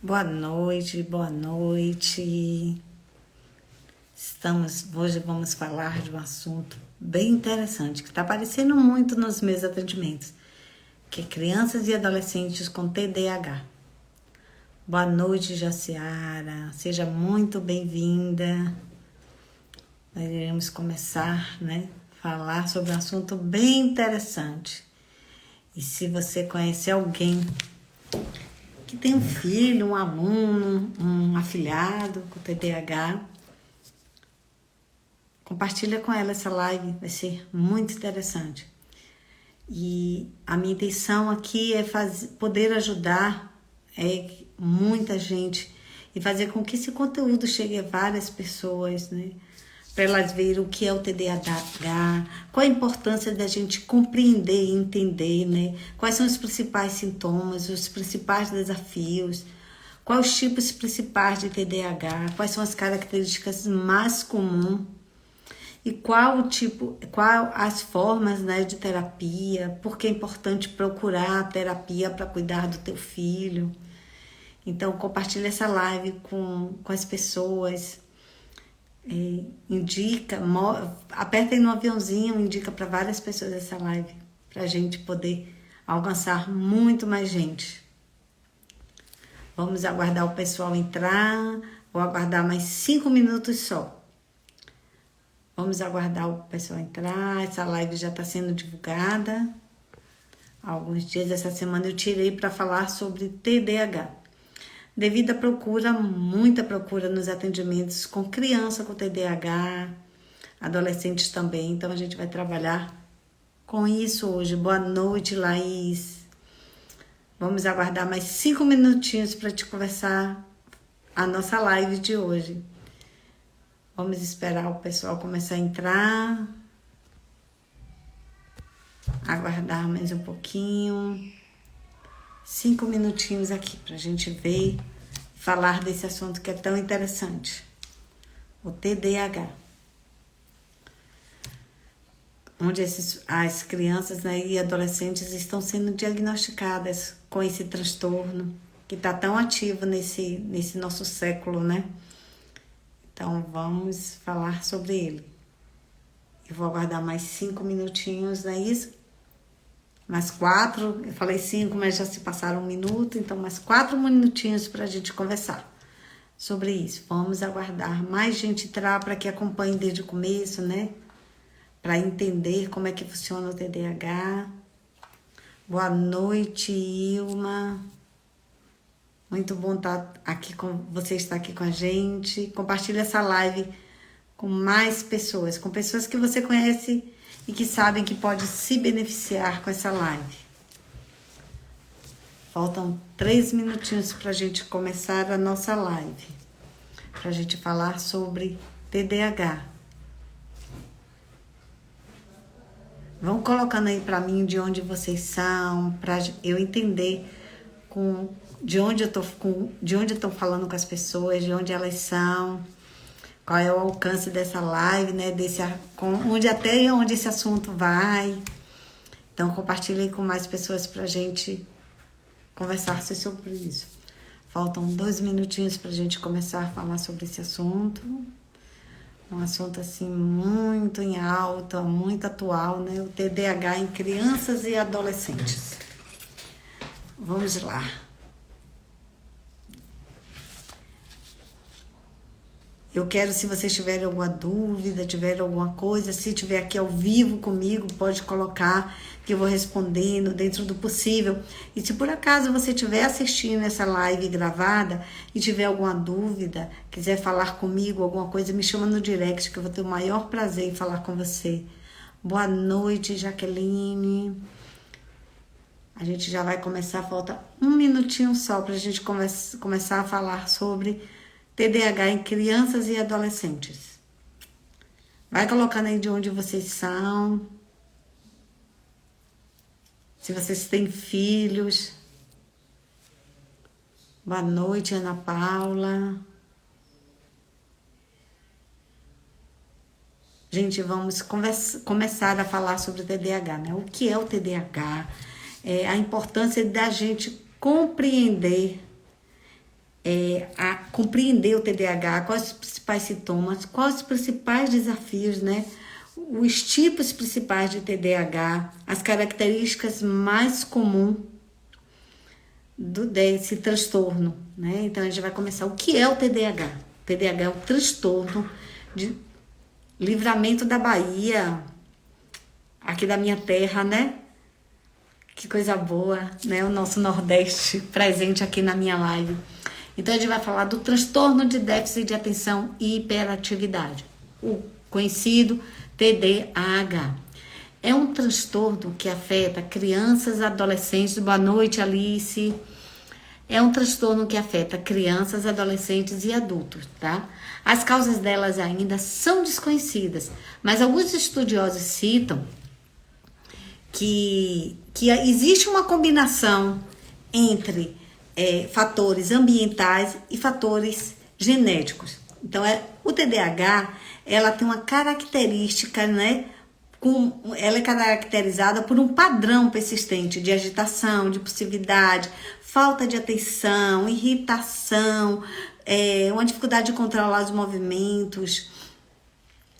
Boa noite, boa noite. Hoje vamos falar de um assunto bem interessante, que está aparecendo muito nos meus atendimentos, que é crianças e adolescentes com TDAH. Boa noite, Jaciara. Seja muito bem-vinda. Nós iremos começar, falar sobre um assunto bem interessante. E se você conhece alguém que tem um filho, um aluno, um afilhado com TDAH, compartilha com ela essa live, vai ser muito interessante. E a minha intenção aqui é poder ajudar muita gente e fazer com que esse conteúdo chegue a várias pessoas, para elas verem o que é o TDAH, qual a importância da gente compreender e entender, quais são os principais sintomas, os principais desafios, quais os tipos principais de TDAH, quais são as características mais comuns e qual as formas de terapia, porque é importante procurar a terapia para cuidar do teu filho. Então, compartilha essa live com as pessoas. Aperta aí no aviãozinho, indica para várias pessoas essa live, para a gente poder alcançar muito mais gente. Vamos aguardar o pessoal entrar, vou aguardar mais 5 minutos só. Vamos aguardar o pessoal entrar, essa live já está sendo divulgada. Há alguns dias dessa semana eu tirei para falar sobre TDAH. Devido à procura, muita procura nos atendimentos com criança com TDAH, adolescentes também. Então, a gente vai trabalhar com isso hoje. Boa noite, Laís. Vamos aguardar mais 5 minutinhos para te conversar a nossa live de hoje. Vamos esperar o pessoal começar a entrar. Aguardar mais um pouquinho. 5 minutinhos aqui para a gente ver, falar desse assunto que é tão interessante, o TDAH, onde as crianças e adolescentes estão sendo diagnosticadas com esse transtorno que está tão ativo nesse nosso século, Então vamos falar sobre ele. Eu vou aguardar mais 5 minutinhos, não é isso? Mais 4, eu falei 5, mas já se passaram 1 minuto, então mais 4 minutinhos para a gente conversar sobre isso. Vamos aguardar mais gente entrar para que acompanhe desde o começo, Para entender como é que funciona o TDAH. Boa noite, Ilma. Muito bom você estar aqui com a gente. Compartilha essa live com mais pessoas, com pessoas que você conhece e que sabem que pode se beneficiar com essa live. Faltam 3 minutinhos para a gente começar a nossa live, para a gente falar sobre TDAH. Vão colocando aí para mim de onde vocês são, para eu entender de onde eu estou falando com as pessoas, de onde elas são. Qual é o alcance dessa live, até onde esse assunto vai. Então, compartilhe aí com mais pessoas para a gente conversar sobre isso. Faltam 2 minutinhos para a gente começar a falar sobre esse assunto. Um assunto, assim, muito em alta, muito atual, O TDAH em crianças e adolescentes. Vamos lá. Eu quero, se vocês tiverem alguma dúvida, tiverem alguma coisa, se tiver aqui ao vivo comigo, pode colocar que eu vou respondendo dentro do possível. E se por acaso você estiver assistindo essa live gravada e tiver alguma dúvida, quiser falar comigo, alguma coisa, me chama no direct que eu vou ter o maior prazer em falar com você. Boa noite, Jaqueline. A gente já vai começar, falta 1 minutinho só para a gente começar a falar sobre TDAH em crianças e adolescentes. Vai colocando aí de onde vocês são. Se vocês têm filhos. Boa noite, Ana Paula. Gente, vamos começar a falar sobre o TDAH, O que é o TDAH? A importância da gente compreender a compreender o TDAH, quais os principais sintomas, quais os principais desafios, né? Os tipos principais de TDAH, as características mais comuns desse transtorno, né? Então a gente vai começar. O que é o TDAH? O TDAH é o transtorno de Livramento da Bahia, aqui da minha terra, né? Que coisa boa, né? O nosso Nordeste presente aqui na minha live. Então a gente vai falar do transtorno de déficit de atenção e hiperatividade, o conhecido TDAH. É um transtorno que afeta crianças, adolescentes. Boa noite, Alice. É um transtorno que afeta crianças, adolescentes e adultos, tá? As causas delas ainda são desconhecidas, mas alguns estudiosos citam que existe uma combinação entre fatores ambientais e fatores genéticos. Então, o TDAH, ela tem uma característica, né? Ela é caracterizada por um padrão persistente de agitação, de impulsividade, falta de atenção, irritação, uma dificuldade de controlar os movimentos,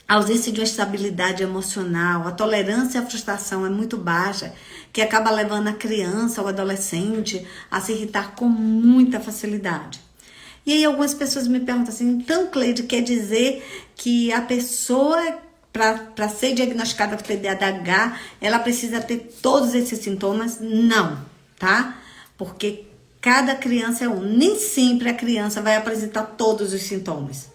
ausência de uma estabilidade emocional, a tolerância à frustração é muito baixa, que acaba levando a criança ou adolescente a se irritar com muita facilidade. E aí algumas pessoas me perguntam assim, então, Cleide, quer dizer que a pessoa, para ser diagnosticada com TDAH, ela precisa ter todos esses sintomas? Não, tá? Porque cada criança é um. Nem sempre a criança vai apresentar todos os sintomas,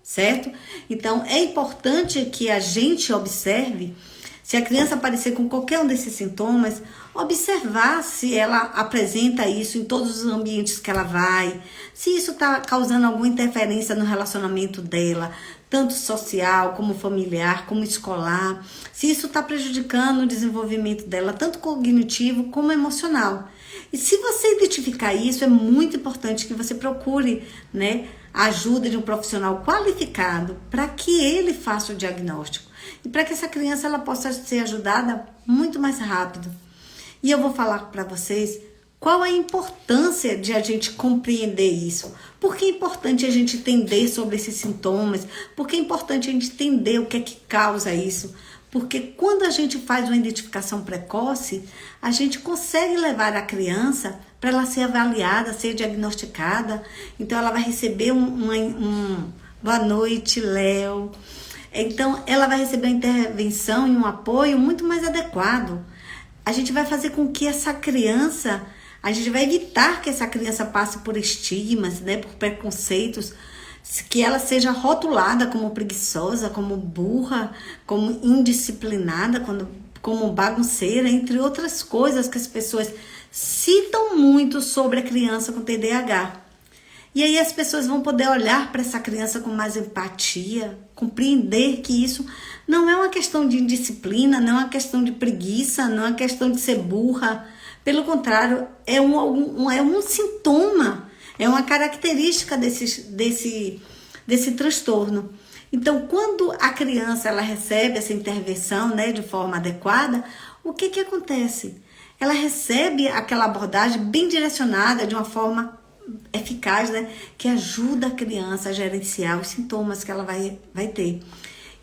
certo? Então, é importante que a gente observe, se a criança aparecer com qualquer um desses sintomas, observar se ela apresenta isso em todos os ambientes que ela vai, se isso está causando alguma interferência no relacionamento dela, tanto social, como familiar, como escolar, se isso está prejudicando o desenvolvimento dela, tanto cognitivo como emocional. E se você identificar isso, é muito importante que você procure, né, a ajuda de um profissional qualificado para que ele faça o diagnóstico e para que essa criança ela possa ser ajudada muito mais rápido. E eu vou falar para vocês qual a importância de a gente compreender isso. Por que é importante a gente entender sobre esses sintomas? Por que é importante a gente entender o que é que causa isso? Porque quando a gente faz uma identificação precoce, a gente consegue levar a criança para ela ser avaliada, ser diagnosticada. Então, ela vai receber boa noite, Léo. Então, ela vai receber uma intervenção e um apoio muito mais adequado. A gente vai fazer com que essa criança, a gente vai evitar que essa criança passe por estigmas, né, por preconceitos, que ela seja rotulada como preguiçosa, como burra, como indisciplinada, como bagunceira, entre outras coisas que as pessoas citam muito sobre a criança com TDAH. E aí as pessoas vão poder olhar para essa criança com mais empatia, compreender que isso não é uma questão de indisciplina, não é uma questão de preguiça, não é uma questão de ser burra. Pelo contrário, é um sintoma, é uma característica desse transtorno. Então, quando a criança ela recebe essa intervenção, né, de forma adequada, o que acontece? Ela recebe aquela abordagem bem direcionada, de uma forma eficaz, né, que ajuda a criança a gerenciar os sintomas que ela vai ter.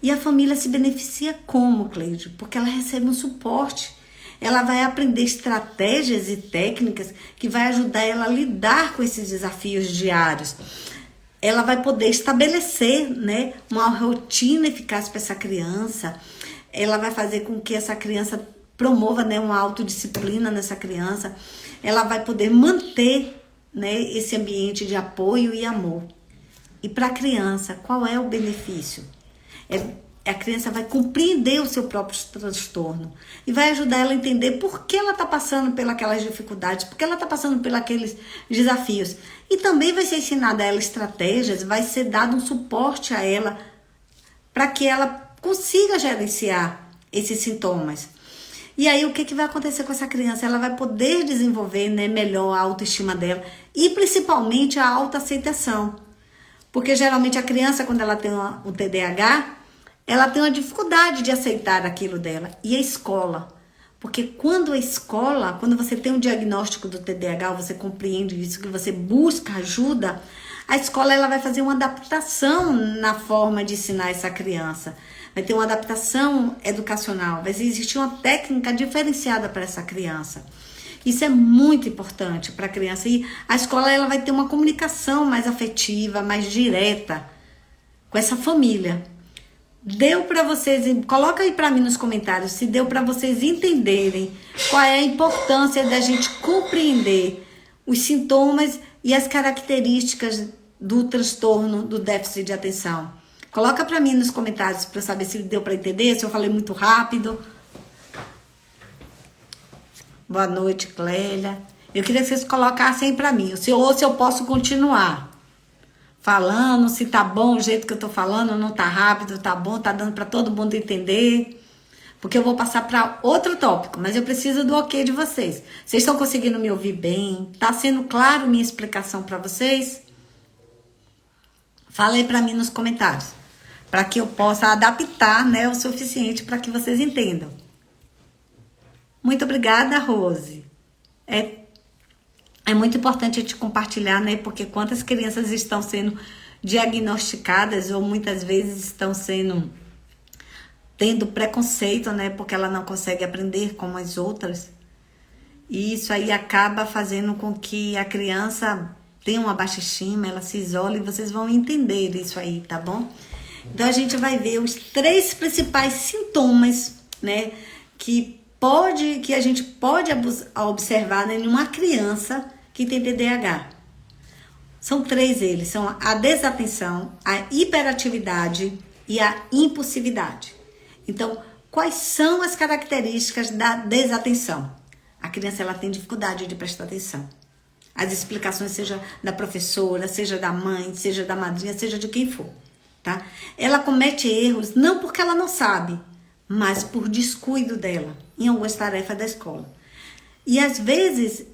E a família se beneficia como, Cleide? Porque ela recebe um suporte. Ela vai aprender estratégias e técnicas que vai ajudar ela a lidar com esses desafios diários. Ela vai poder estabelecer, né, uma rotina eficaz para essa criança. Ela vai fazer com que essa criança promova, né, uma autodisciplina nessa criança. Ela vai poder manter, né, esse ambiente de apoio e amor. E para a criança, qual é o benefício? A criança vai compreender o seu próprio transtorno e vai ajudar ela a entender por que ela está passando pelas dificuldades, por que ela está passando pelos aqueles desafios. E também vai ser ensinada a ela estratégias, vai ser dado um suporte a ela para que ela consiga gerenciar esses sintomas. E aí o que vai acontecer com essa criança? Ela vai poder desenvolver, né, melhor a autoestima dela e principalmente a autoaceitação. Porque geralmente a criança, quando ela tem o TDAH, ela tem uma dificuldade de aceitar aquilo dela. E a escola Porque quando a escola, quando você tem um diagnóstico do TDAH, você compreende isso, que você busca ajuda, a escola ela vai fazer uma adaptação na forma de ensinar essa criança. Vai ter uma adaptação educacional, vai existir uma técnica diferenciada para essa criança. Isso é muito importante para a criança. E a escola ela vai ter uma comunicação mais afetiva, mais direta com essa família. Deu para vocês, coloca aí para mim nos comentários se deu para vocês entenderem qual é a importância da gente compreender os sintomas e as características do transtorno do déficit de atenção. Coloca para mim nos comentários para saber se deu para entender, se eu falei muito rápido. Boa noite, Clélia. Eu queria que vocês colocassem aí para mim, ou se eu posso continuar falando, se tá bom o jeito que eu tô falando, não tá rápido, tá bom, tá dando para todo mundo entender. Porque eu vou passar para outro tópico, mas eu preciso do ok de vocês. Vocês estão conseguindo me ouvir bem? Tá sendo claro minha explicação para vocês? Fala aí para mim nos comentários, para que eu possa adaptar, né, o suficiente para que vocês entendam. Muito obrigada, Rose. É muito importante a gente compartilhar, né? Porque quantas crianças estão sendo diagnosticadas ou muitas vezes estão tendo preconceito, né? Porque ela não consegue aprender como as outras. E isso aí acaba fazendo com que a criança tenha uma baixa estima, ela se isole, e vocês vão entender isso aí, tá bom? Então a gente vai ver os 3 principais sintomas, né? Que a gente pode observar, né, em uma criança que tem TDAH. São 3 eles, são a desatenção, a hiperatividade e a impulsividade. Então, quais são as características da desatenção? A criança ela tem dificuldade de prestar atenção. As explicações, seja da professora, seja da mãe, seja da madrinha, seja de quem for, tá? Ela comete erros não porque ela não sabe, mas por descuido dela em algumas tarefas da escola. E às vezes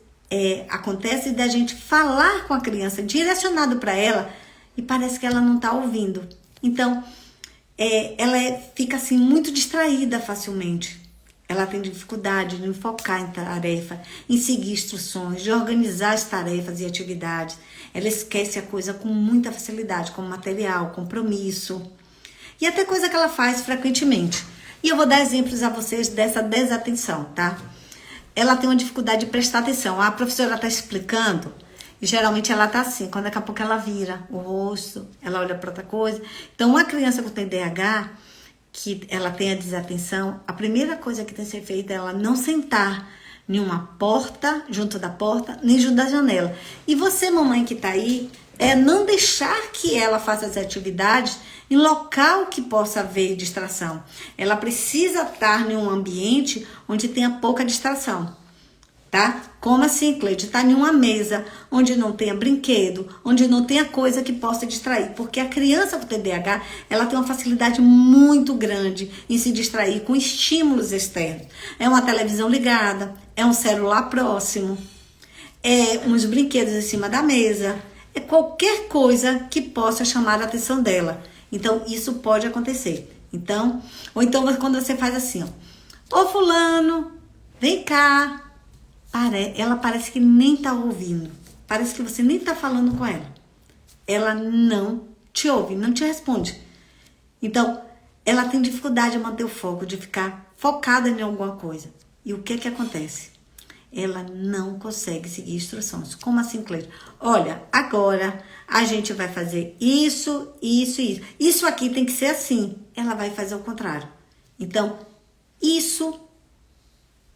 acontece da gente falar com a criança direcionado para ela e parece que ela não está ouvindo. Então, ela fica assim muito distraída facilmente. Ela tem dificuldade de focar em tarefa, em seguir instruções, de organizar as tarefas e atividades. Ela esquece a coisa com muita facilidade, como material, compromisso e até coisa que ela faz frequentemente. E eu vou dar exemplos a vocês dessa desatenção, tá? Ela tem uma dificuldade de prestar atenção. A professora está explicando e geralmente ela tá assim, quando daqui a pouco ela vira o rosto, ela olha para outra coisa. Então, uma criança com TDAH, que ela tem a desatenção, a primeira coisa que tem que ser feita é ela não sentar em uma porta, junto da porta, nem junto da janela. E você, mamãe que tá aí, não deixar que ela faça as atividades em local que possa haver distração. Ela precisa estar em um ambiente onde tenha pouca distração, tá? Como assim, Cleide? Está em uma mesa onde não tenha brinquedo, onde não tenha coisa que possa distrair. Porque a criança com TDAH, ela tem uma facilidade muito grande em se distrair com estímulos externos. É uma televisão ligada, é um celular próximo, é uns brinquedos em cima da mesa, é qualquer coisa que possa chamar a atenção dela. Então, isso pode acontecer. Então, ou então quando você faz assim, ó, ô fulano, vem cá. Ela parece que nem tá ouvindo. Parece que você nem tá falando com ela. Ela não te ouve, não te responde. Então, ela tem dificuldade de manter o foco, de ficar focada em alguma coisa. E o que acontece? Ela não consegue seguir instruções. Como assim, Cleide? Olha, agora a gente vai fazer isso, isso e isso. Isso aqui tem que ser assim. Ela vai fazer o contrário. Então, isso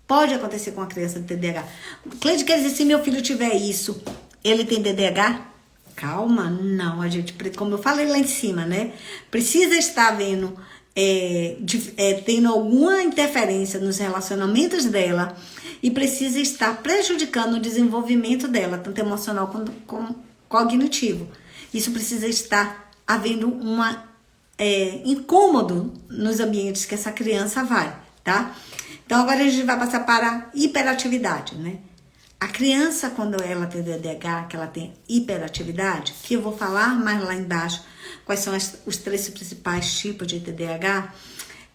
pode acontecer com a criança de TDAH. Cleide, quer dizer, se meu filho tiver isso, ele tem TDAH? Calma, não, a gente, como eu falei lá em cima, né? Precisa estar vendo, tendo alguma interferência nos relacionamentos dela e precisa estar prejudicando o desenvolvimento dela, tanto emocional quanto cognitivo. Isso precisa estar havendo incômodo nos ambientes que essa criança vai, tá? Então, agora a gente vai passar para a hiperatividade, né? A criança, quando ela tem TDAH, que ela tem hiperatividade, que eu vou falar mais lá embaixo, quais são os 3 principais tipos de TDAH,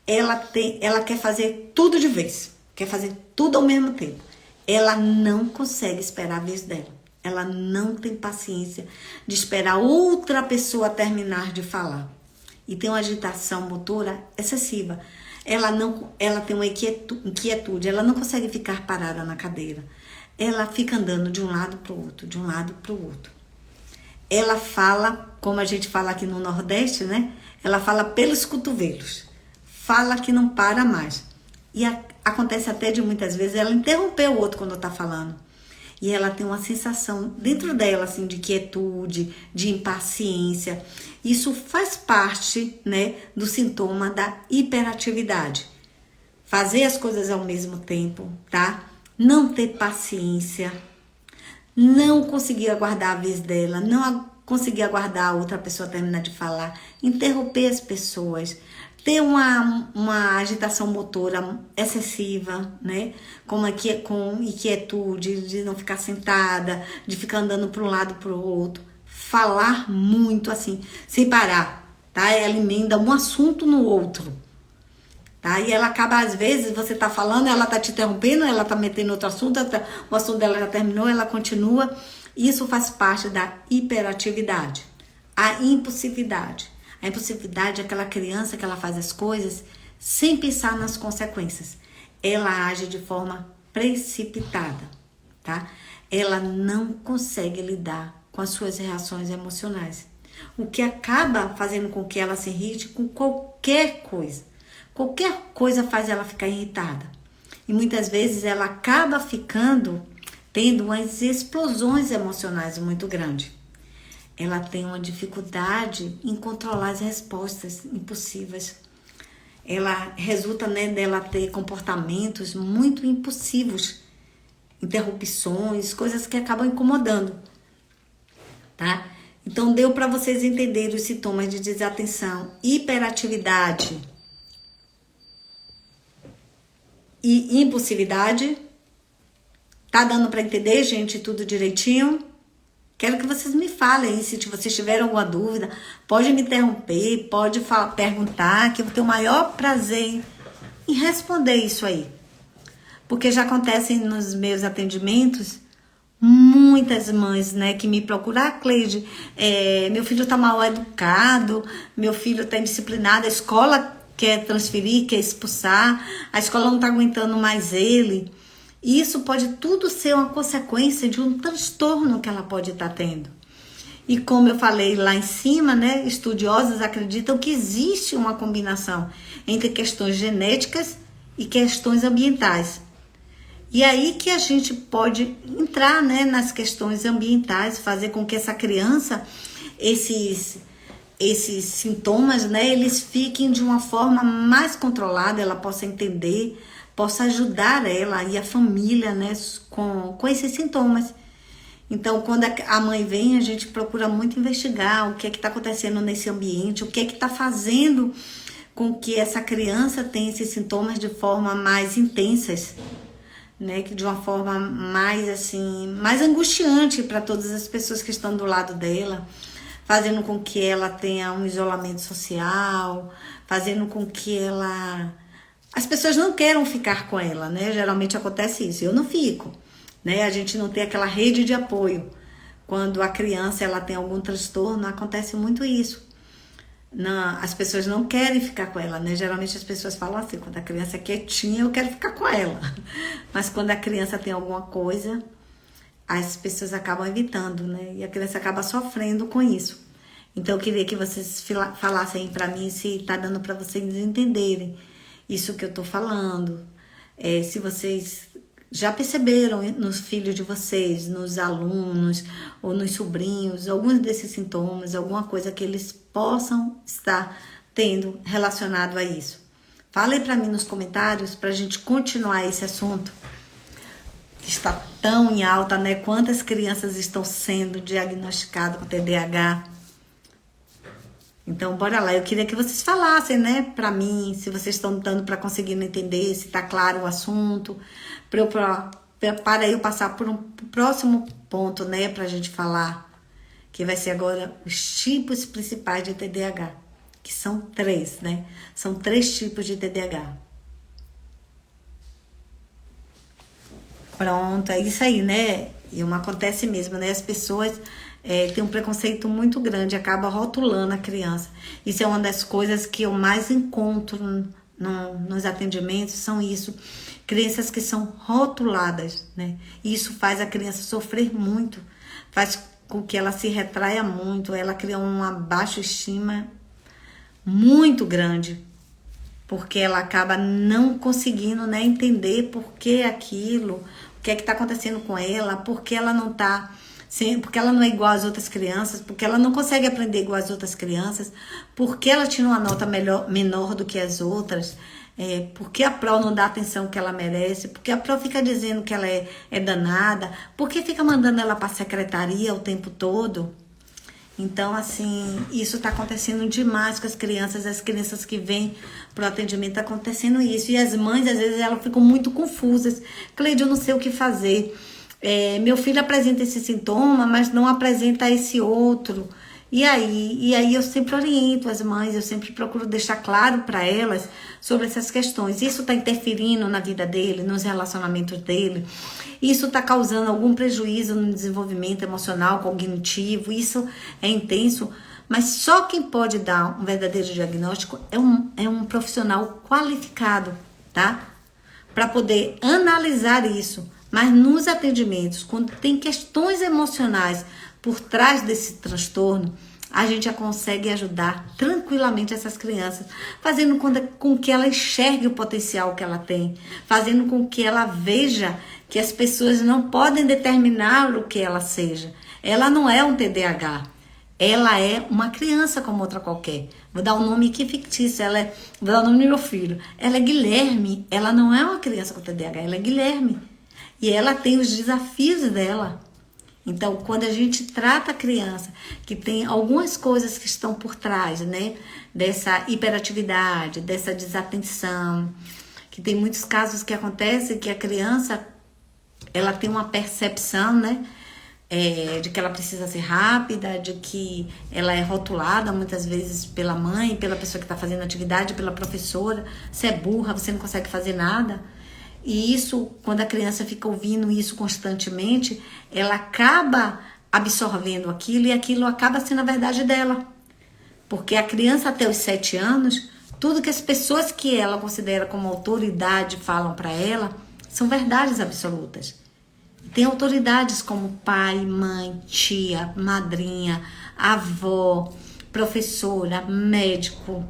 ela quer fazer tudo de vez. quer fazer tudo ao mesmo tempo. Ela não consegue esperar a vez dela. Ela não tem paciência de esperar outra pessoa terminar de falar. E tem uma agitação motora excessiva. Ela tem uma inquietude, ela não consegue ficar parada na cadeira. Ela fica andando de um lado para o outro, de um lado para o outro. Ela fala, como a gente fala aqui no Nordeste, né? Ela fala pelos cotovelos. Fala que não para mais. E acontece até de muitas vezes ela interromper o outro quando está falando. E ela tem uma sensação dentro dela, assim, de quietude, de impaciência. Isso faz parte, né, do sintoma da hiperatividade. Fazer as coisas ao mesmo tempo, tá? Não ter paciência, não conseguir aguardar a vez dela, não conseguir aguardar a outra pessoa terminar de falar, interromper as pessoas, ter uma agitação motora excessiva, né? Com inquietude, de não ficar sentada, de ficar andando para um lado para o outro, falar muito assim, sem parar, tá? Ela emenda um assunto no outro, tá? E ela acaba, às vezes, você tá falando, ela tá te interrompendo, ela tá metendo outro assunto, o assunto dela já terminou, ela continua. Isso faz parte da hiperatividade, a impulsividade. A impulsividade é aquela criança que ela faz as coisas sem pensar nas consequências. Ela age de forma precipitada, tá? Ela não consegue lidar com as suas reações emocionais, o que acaba fazendo com que ela se irrite com qualquer coisa. Qualquer coisa faz ela ficar irritada. E muitas vezes ela acaba tendo umas explosões emocionais muito grandes. Ela tem uma dificuldade em controlar as respostas impulsivas. Ela resulta, né, dela ter comportamentos muito impulsivos, interrupções, coisas que acabam incomodando, tá? Então deu para vocês entenderem os sintomas de desatenção, hiperatividade e impulsividade. Tá dando para entender, gente, tudo direitinho? Quero que vocês me falem, se vocês tiverem alguma dúvida, pode me interromper, pode perguntar, que eu vou ter o maior prazer em responder isso aí. Porque já acontecem nos meus atendimentos muitas mães, né, que me procuram: ah, Cleide, meu filho tá mal educado, meu filho tá indisciplinado, a escola quer transferir, quer expulsar, a escola não tá aguentando mais ele. E isso pode tudo ser uma consequência de um transtorno que ela pode estar tendo. E como eu falei lá em cima, né, estudiosos acreditam que existe uma combinação entre questões genéticas e questões ambientais. E aí que a gente pode entrar, né, nas questões ambientais, fazer com que essa criança, esses sintomas, né, eles fiquem de uma forma mais controlada, ela possa entender, possa ajudar ela e a família, né, com esses sintomas. Então, quando a mãe vem, a gente procura muito investigar o que é que está acontecendo nesse ambiente, o que é que está fazendo com que essa criança tenha esses sintomas de forma mais intensas, né, que de uma forma mais assim, mais angustiante para todas as pessoas que estão do lado dela, fazendo com que ela tenha um isolamento social, fazendo com que as pessoas não queiram ficar com ela, né? Geralmente acontece isso. Eu não fico, né? A gente não tem aquela rede de apoio. Quando a criança ela tem algum transtorno, acontece muito isso. As pessoas não querem ficar com ela, né? Geralmente as pessoas falam assim: quando a criança é quietinha, eu quero ficar com ela. Mas quando a criança tem alguma coisa, as pessoas acabam evitando, né? E a criança acaba sofrendo com isso. Então eu queria que vocês falassem para mim se tá dando para vocês entenderem isso que eu tô falando. Se vocês já perceberam nos filhos de vocês, nos alunos ou nos sobrinhos, alguns desses sintomas, alguma coisa que eles possam estar tendo relacionado a isso. Falem para mim nos comentários para a gente continuar esse assunto que está tão em alta, né? Quantas crianças estão sendo diagnosticadas com TDAH? Então, bora lá. Eu queria que vocês falassem, né, para mim, se vocês estão dando para conseguir entender, se tá claro o assunto, para eu passar por um próximo ponto, né, pra gente falar, que vai ser agora os tipos principais de TDAH, que são 3, né? São 3 tipos de TDAH. Pronto, é isso aí, né? E acontece mesmo, né? As pessoas têm um preconceito muito grande, acaba rotulando a criança. Isso é uma das coisas que eu mais encontro nos atendimentos, são isso. Crianças que são rotuladas, né? E isso faz a criança sofrer muito, faz com que ela se retraia muito, ela cria uma baixa estima muito grande, porque ela acaba não conseguindo, né, entender por que aquilo, o que é que está acontecendo com ela, porque ela não tá, porque ela não é igual às outras crianças, porque ela não consegue aprender igual às outras crianças, porque ela tira uma nota menor do que as outras, porque a Pro não dá a atenção que ela merece, porque a Pro fica dizendo que ela é danada, porque fica mandando ela para a secretaria o tempo todo. Então, assim, isso está acontecendo demais com as crianças que vêm para o atendimento, está acontecendo isso. E as mães, às vezes, elas ficam muito confusas. Cleide, eu não sei o que fazer. Meu filho apresenta esse sintoma, mas não apresenta esse outro. E aí eu sempre oriento as mães, eu sempre procuro deixar claro para elas sobre essas questões. Isso está interferindo na vida dele, nos relacionamentos dele. Isso está causando algum prejuízo no desenvolvimento emocional, cognitivo. Isso é intenso. Mas só quem pode dar um verdadeiro diagnóstico é um profissional qualificado, tá? Para poder analisar isso. Mas nos atendimentos, quando tem questões emocionais por trás desse transtorno, a gente já consegue ajudar tranquilamente essas crianças, fazendo com que ela enxergue o potencial que ela tem, fazendo com que ela veja que as pessoas não podem determinar o que ela seja. Ela não é um TDAH, ela é uma criança como outra qualquer. Vou dar um nome aqui fictício, vou dar o nome do meu filho. Ela é Guilherme, ela não é uma criança com TDAH, ela é Guilherme. E ela tem os desafios dela. Então, quando a gente trata a criança que tem algumas coisas que estão por trás, né, dessa hiperatividade, dessa desatenção, que tem muitos casos que acontecem que a criança, ela tem uma percepção, né, de que ela precisa ser rápida, de que ela é rotulada muitas vezes pela mãe, pela pessoa que está fazendo atividade, pela professora. Você é burra, você não consegue fazer nada. E isso, quando a criança fica ouvindo isso constantemente, ela acaba absorvendo aquilo e aquilo acaba sendo a verdade dela. Porque a criança até os 7 anos, tudo que as pessoas que ela considera como autoridade falam para ela, são verdades absolutas. Tem autoridades como pai, mãe, tia, madrinha, avó, professora, médico,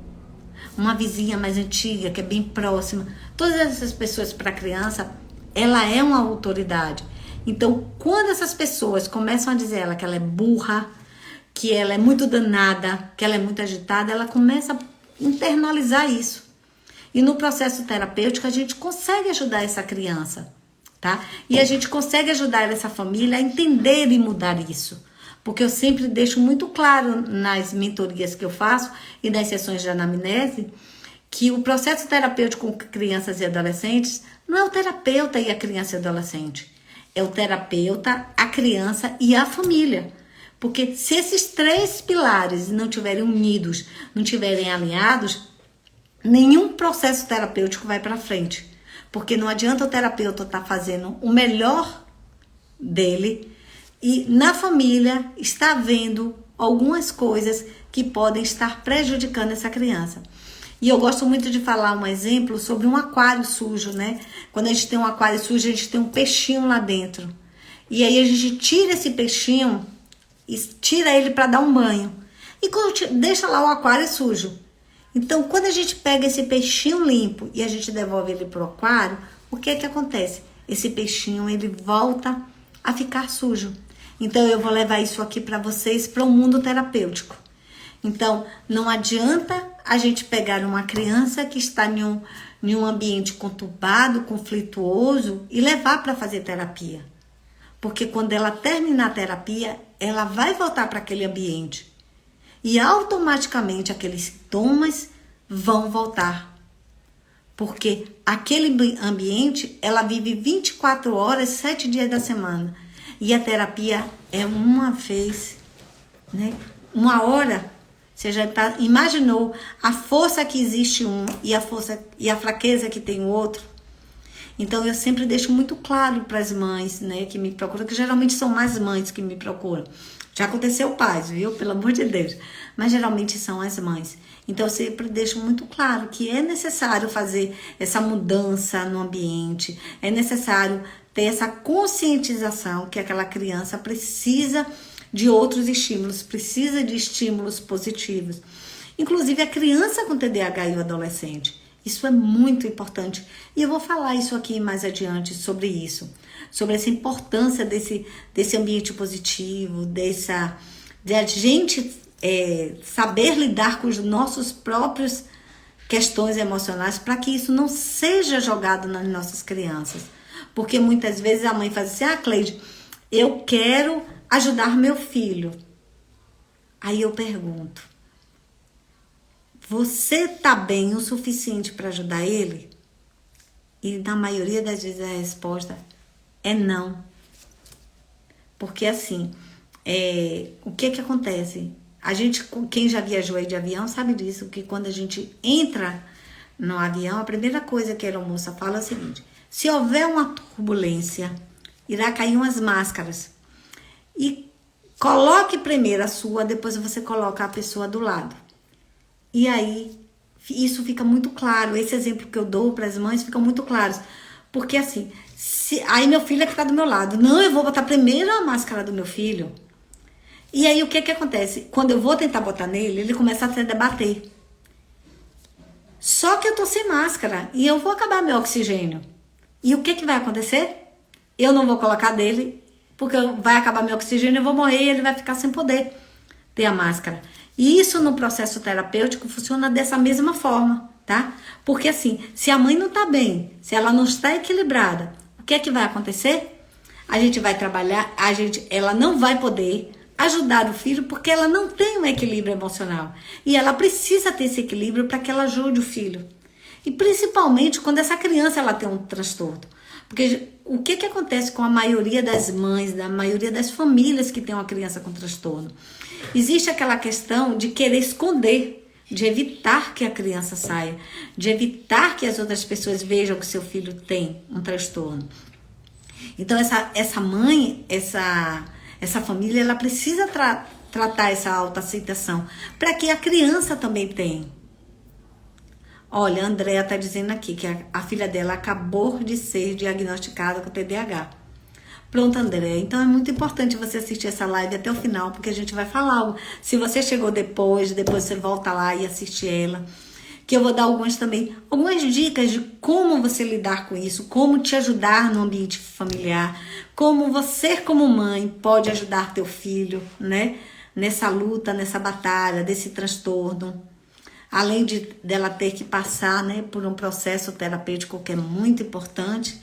uma vizinha mais antiga, que é bem próxima. Todas essas pessoas, para a criança, ela é uma autoridade. Então, quando essas pessoas começam a dizer ela que ela é burra, que ela é muito danada, que ela é muito agitada, ela começa a internalizar isso. E no processo terapêutico, a gente consegue ajudar essa criança, tá? E a gente consegue ajudar essa família a entender e mudar isso. Porque eu sempre deixo muito claro nas mentorias que eu faço e nas sessões de anamnese que o processo terapêutico com crianças e adolescentes não é o terapeuta e a criança e adolescente. É o terapeuta, a criança e a família. Porque se esses 3 pilares não estiverem unidos, não estiverem alinhados, nenhum processo terapêutico vai para frente. Porque não adianta o terapeuta estar fazendo o melhor dele e na família está vendo algumas coisas que podem estar prejudicando essa criança. E eu gosto muito de falar um exemplo sobre um aquário sujo, né? Quando a gente tem um aquário sujo, a gente tem um peixinho lá dentro. E aí a gente tira esse peixinho e tira ele para dar um banho. E deixa lá o aquário sujo. Então, quando a gente pega esse peixinho limpo e a gente devolve ele pro aquário, o que é que acontece? Esse peixinho, ele volta a ficar sujo. Então, eu vou levar isso aqui para vocês, para o mundo terapêutico. Então, não adianta a gente pegar uma criança que está em um ambiente conturbado, conflituoso e levar para fazer terapia. Porque quando ela terminar a terapia, ela vai voltar para aquele ambiente. E automaticamente aqueles sintomas vão voltar. Porque aquele ambiente, ela vive 24 horas, 7 dias da semana. E a terapia é uma vez, né? 1 hora. Você já imaginou a força que existe um e a fraqueza que tem o outro? Então eu sempre deixo muito claro para as mães, né, que me procuram, que geralmente são mais mães que me procuram. Já aconteceu pais, viu? Pelo amor de Deus. Mas geralmente são as mães. Então eu sempre deixo muito claro que é necessário fazer essa mudança no ambiente, é necessário ter essa conscientização que aquela criança precisa de outros estímulos, precisa de estímulos positivos. Inclusive a criança com TDAH e o adolescente. Isso é muito importante. E eu vou falar isso aqui mais adiante sobre isso. Sobre essa importância desse ambiente positivo, de a gente saber lidar com os nossos próprios questões emocionais para que isso não seja jogado nas nossas crianças. Porque muitas vezes a mãe faz assim, Cleide, eu quero ajudar meu filho. Aí eu pergunto, você tá bem o suficiente para ajudar ele? E na maioria das vezes a resposta é não. Porque assim, o que acontece? A gente, quem já viajou aí de avião sabe disso, que quando a gente entra no avião, a primeira coisa que a aeromoça fala é o seguinte, se houver uma turbulência, irá cair umas máscaras. E coloque primeiro a sua, depois você coloca a pessoa do lado. E aí, isso fica muito claro. Esse exemplo que eu dou para as mães fica muito claro. Porque assim, aí meu filho é que está do meu lado. Não, eu vou botar primeiro a máscara do meu filho. E aí o que acontece? Quando eu vou tentar botar nele, ele começa a se debater. Só que eu tô sem máscara e eu vou acabar meu oxigênio. E o que vai acontecer? Eu não vou colocar dele, porque vai acabar meu oxigênio, eu vou morrer e ele vai ficar sem poder ter a máscara. E isso no processo terapêutico funciona dessa mesma forma, tá? Porque assim, se a mãe não tá bem, se ela não está equilibrada, o que vai acontecer? A gente vai trabalhar, ela não vai poder ajudar o filho porque ela não tem um equilíbrio emocional. E ela precisa ter esse equilíbrio para que ela ajude o filho. E principalmente quando essa criança ela tem um transtorno. Porque o que acontece com a maioria das mães, da maioria das famílias que tem uma criança com transtorno? Existe aquela questão de querer esconder, de evitar que a criança saia, de evitar que as outras pessoas vejam que seu filho tem um transtorno. Então essa mãe, essa família, ela precisa tratar essa autoaceitação para que a criança também tenha. Olha, a Andrea está dizendo aqui que a filha dela acabou de ser diagnosticada com TDAH. Pronto, Andrea. Então é muito importante você assistir essa live até o final, porque a gente vai falar algo. Se você chegou depois você volta lá e assiste ela. Que eu vou dar algumas dicas de como você lidar com isso, como te ajudar no ambiente familiar, como você como mãe pode ajudar teu filho, né? Nessa luta, nessa batalha, desse transtorno. Além dela ter que passar, né, por um processo terapêutico que é muito importante,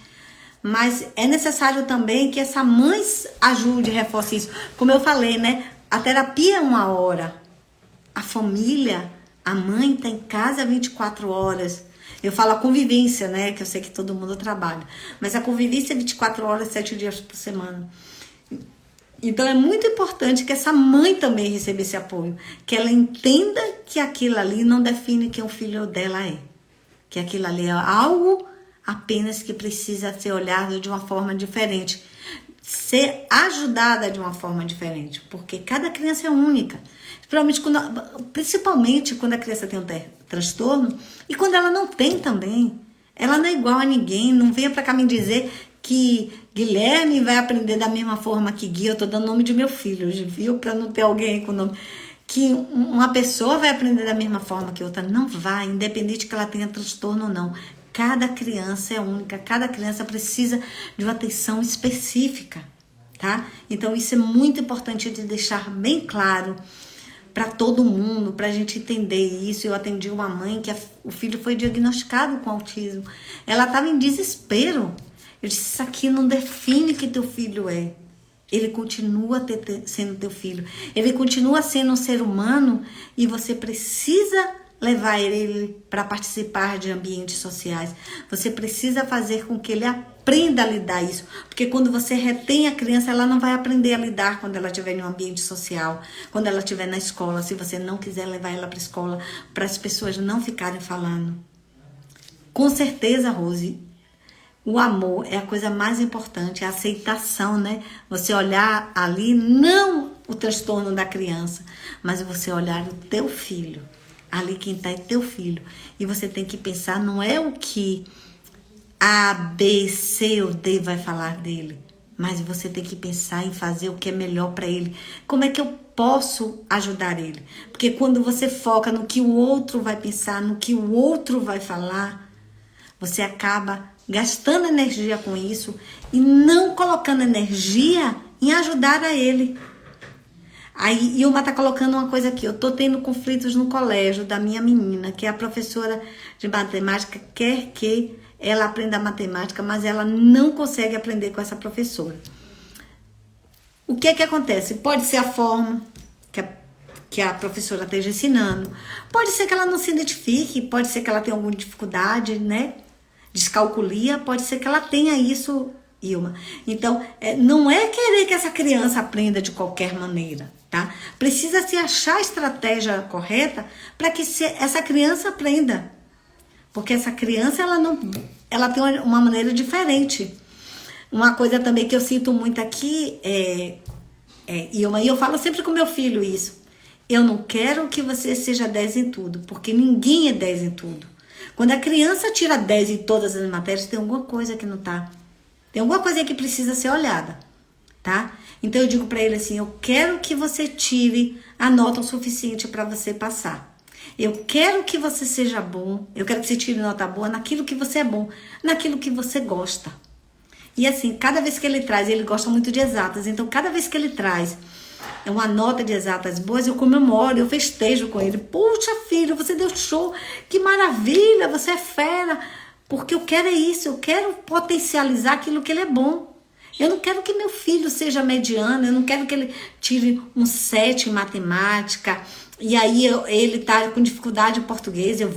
mas é necessário também que essa mãe ajude, reforce isso. Como eu falei, né, a terapia é 1 hora, a família, a mãe está em casa 24 horas. Eu falo a convivência, né, que eu sei que todo mundo trabalha, mas a convivência é 24 horas, 7 dias por semana. Então é muito importante que essa mãe também receba esse apoio, que ela entenda que aquilo ali não define quem o filho dela é, que aquilo ali é algo apenas que precisa ser olhado de uma forma diferente, ser ajudada de uma forma diferente, porque cada criança é única, principalmente quando a criança tem um transtorno e quando ela não tem também, ela não é igual a ninguém. Não venha pra cá me dizer que Guilherme vai aprender da mesma forma que Gui. Eu tô dando o nome de meu filho, viu? Pra não ter alguém com o nome. Que uma pessoa vai aprender da mesma forma que outra. Não vai, independente que ela tenha transtorno ou não. Cada criança é única, cada criança precisa de uma atenção específica, tá? Então isso é muito importante de deixar bem claro para todo mundo, para a gente entender isso. Eu atendi uma mãe que o filho foi diagnosticado com autismo. Ela estava em desespero. Eu disse, isso aqui não define que teu filho é. Ele continua sendo teu filho. Ele continua sendo um ser humano e você precisa levar ele para participar de ambientes sociais. Você precisa fazer com que ele aprenda a lidar isso. Porque quando você retém a criança, ela não vai aprender a lidar quando ela estiver em um ambiente social, quando ela estiver na escola, se você não quiser levar ela para a escola, para as pessoas não ficarem falando. Com certeza, Rose, O amor é a coisa mais importante, a aceitação, né? Você olhar ali, não o transtorno da criança, mas você olhar o teu filho. Ali quem está é teu filho. E você tem que pensar, não é o que A, B, C ou D vai falar dele, mas você tem que pensar em fazer o que é melhor para ele. Como é que eu posso ajudar ele? Porque quando você foca no que o outro vai pensar, no que o outro vai falar, você acaba gastando energia com isso e não colocando energia em ajudar a ele. Aí Ilma tá colocando uma coisa aqui, eu tô tendo conflitos no colégio da minha menina, que é a professora de matemática, quer que ela aprenda matemática, mas ela não consegue aprender com essa professora. O que é que acontece? Pode ser a forma que a professora esteja ensinando, pode ser que ela não se identifique, pode ser que ela tenha alguma dificuldade, né? Descalculia, pode ser que ela tenha isso, Ilma. Então, não é querer que essa criança aprenda de qualquer maneira, tá? Precisa se achar a estratégia correta para que essa criança aprenda. Porque essa criança, ela tem uma maneira diferente. Uma coisa também que eu sinto muito aqui e eu falo sempre com meu filho isso. Eu não quero que você seja 10 em tudo, porque ninguém é 10 em tudo. Quando a criança tira 10 em todas as matérias, tem alguma coisa que não tá. Tem alguma coisa que precisa ser olhada, tá? Então eu digo para ele assim, eu quero que você tire a nota o suficiente para você passar. Eu quero que você seja bom, eu quero que você tire nota boa naquilo que você é bom, naquilo que você gosta. E assim, cada vez que ele traz, ele gosta muito de exatas, então cada vez que ele traz uma nota de exatas boas, eu comemoro, eu festejo com ele. Puxa, filho, você deu show, que maravilha, você é fera. Porque eu quero isso, eu quero potencializar aquilo que ele é bom. Eu não quero que meu filho seja mediano, eu não quero que ele tire um 7 em matemática, e aí ele tá com dificuldade em português, eu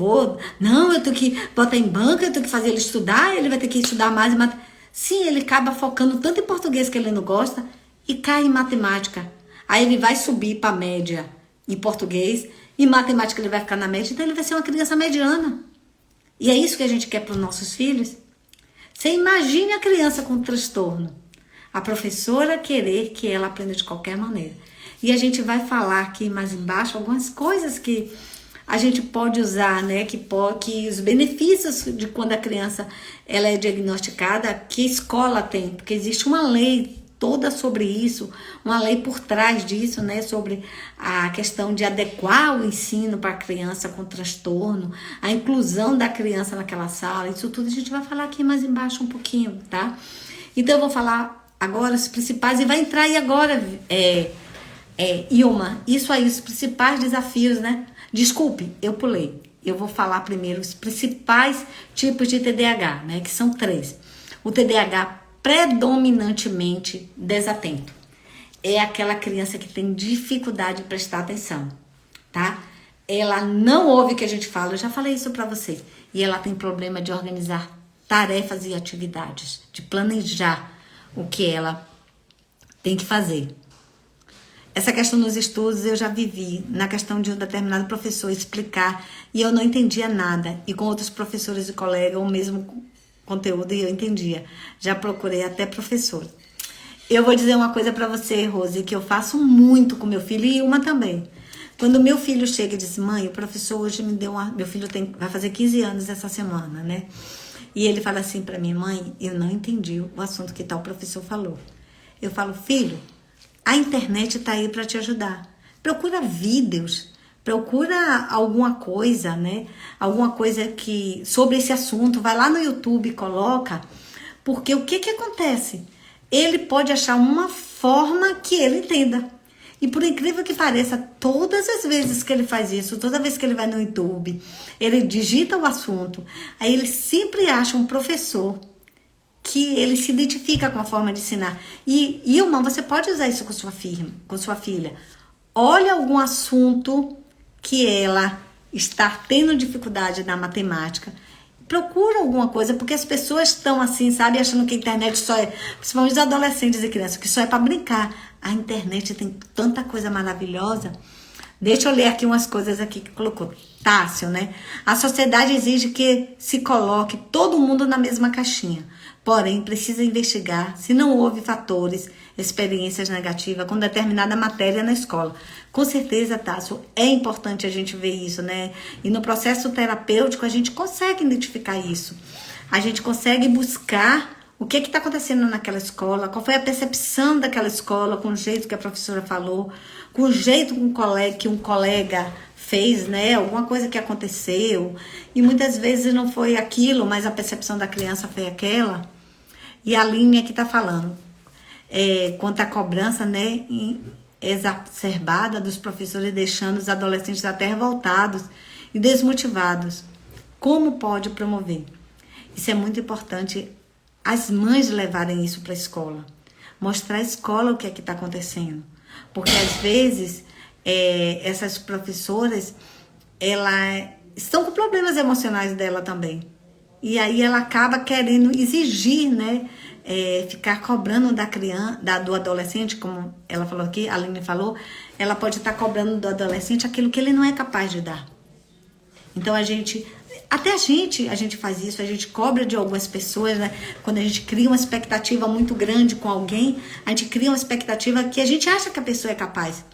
tenho que botar em banca, eu tenho que fazer ele estudar, ele vai ter que estudar mais em matemática. Sim, ele acaba focando tanto em português que ele não gosta e cai em matemática. Aí ele vai subir para a média em português, em matemática ele vai ficar na média, então ele vai ser uma criança mediana. E é isso que a gente quer para os nossos filhos. Você imagine a criança com transtorno. A professora querer que ela aprenda de qualquer maneira. E a gente vai falar aqui mais embaixo algumas coisas que a gente pode usar, né? Que os benefícios de quando a criança ela é diagnosticada, que a escola tem. Porque existe uma lei toda sobre isso, uma lei por trás disso, né, sobre a questão de adequar o ensino para a criança com transtorno, a inclusão da criança naquela sala, isso tudo a gente vai falar aqui mais embaixo um pouquinho, tá? Então eu vou falar agora os principais, e vai entrar aí agora, Ilma, isso aí, os principais desafios, né? Desculpe, eu pulei. Eu vou falar primeiro os principais tipos de TDAH, né, que são 3. O TDAH predominantemente desatento. É aquela criança que tem dificuldade de prestar atenção, tá? Ela não ouve o que a gente fala, eu já falei isso pra vocês. E ela tem problema de organizar tarefas e atividades, de planejar o que ela tem que fazer. Essa questão nos estudos eu já vivi, na questão de um determinado professor explicar e eu não entendia nada. E com outros professores e colegas, o mesmo conteúdo e eu entendia. Já procurei até professora. Eu vou dizer uma coisa pra você, Rose, que eu faço muito com meu filho e uma também. Quando meu filho chega e diz, mãe, o professor hoje me deu uma... Meu filho vai fazer 15 anos essa semana, né? E ele fala assim pra mim, mãe, eu não entendi o assunto que tal professor falou. Eu falo, filho, a internet tá aí pra te ajudar. Procura vídeos, procura alguma coisa, né? Alguma coisa que sobre esse assunto, vai lá no YouTube e coloca, porque o que acontece? Ele pode achar uma forma que ele entenda. E por incrível que pareça, todas as vezes que ele faz isso, toda vez que ele vai no YouTube, ele digita o assunto, aí ele sempre acha um professor que ele se identifica com a forma de ensinar. E irmão, você pode usar isso com sua filha. Olha algum assunto que ela está tendo dificuldade na matemática, procura alguma coisa, porque as pessoas estão assim, sabe, achando que a internet só é, principalmente os adolescentes e crianças, que só é para brincar. A internet tem tanta coisa maravilhosa. Deixa eu ler aqui umas coisas aqui que colocou. Tássio, né? A sociedade exige que se coloque todo mundo na mesma caixinha. Porém, precisa investigar se não houve fatores, experiências negativas com determinada matéria na escola. Com certeza, Tássio, é importante a gente ver isso, né? E no processo terapêutico a gente consegue identificar isso. A gente consegue buscar o que está acontecendo naquela escola, qual foi a percepção daquela escola com o jeito que a professora falou, com o jeito que um colega fez, né? Alguma coisa que aconteceu. E muitas vezes não foi aquilo, mas a percepção da criança foi aquela. E a linha que está falando, quanto à cobrança, né, exacerbada dos professores, deixando os adolescentes até revoltados e desmotivados. Como pode promover? Isso é muito importante, as mães levarem isso para a escola. Mostrar à escola o que é que está acontecendo. Porque às vezes, essas professoras, elas estão com problemas emocionais dela também. E aí ela acaba querendo exigir, né? Ficar cobrando da criança, do adolescente, como ela falou aqui, a Aline falou, ela pode estar cobrando do adolescente aquilo que ele não é capaz de dar. Então a gente faz isso, a gente cobra de algumas pessoas, né? Quando a gente cria uma expectativa muito grande com alguém, a gente cria uma expectativa que a gente acha que a pessoa é capaz.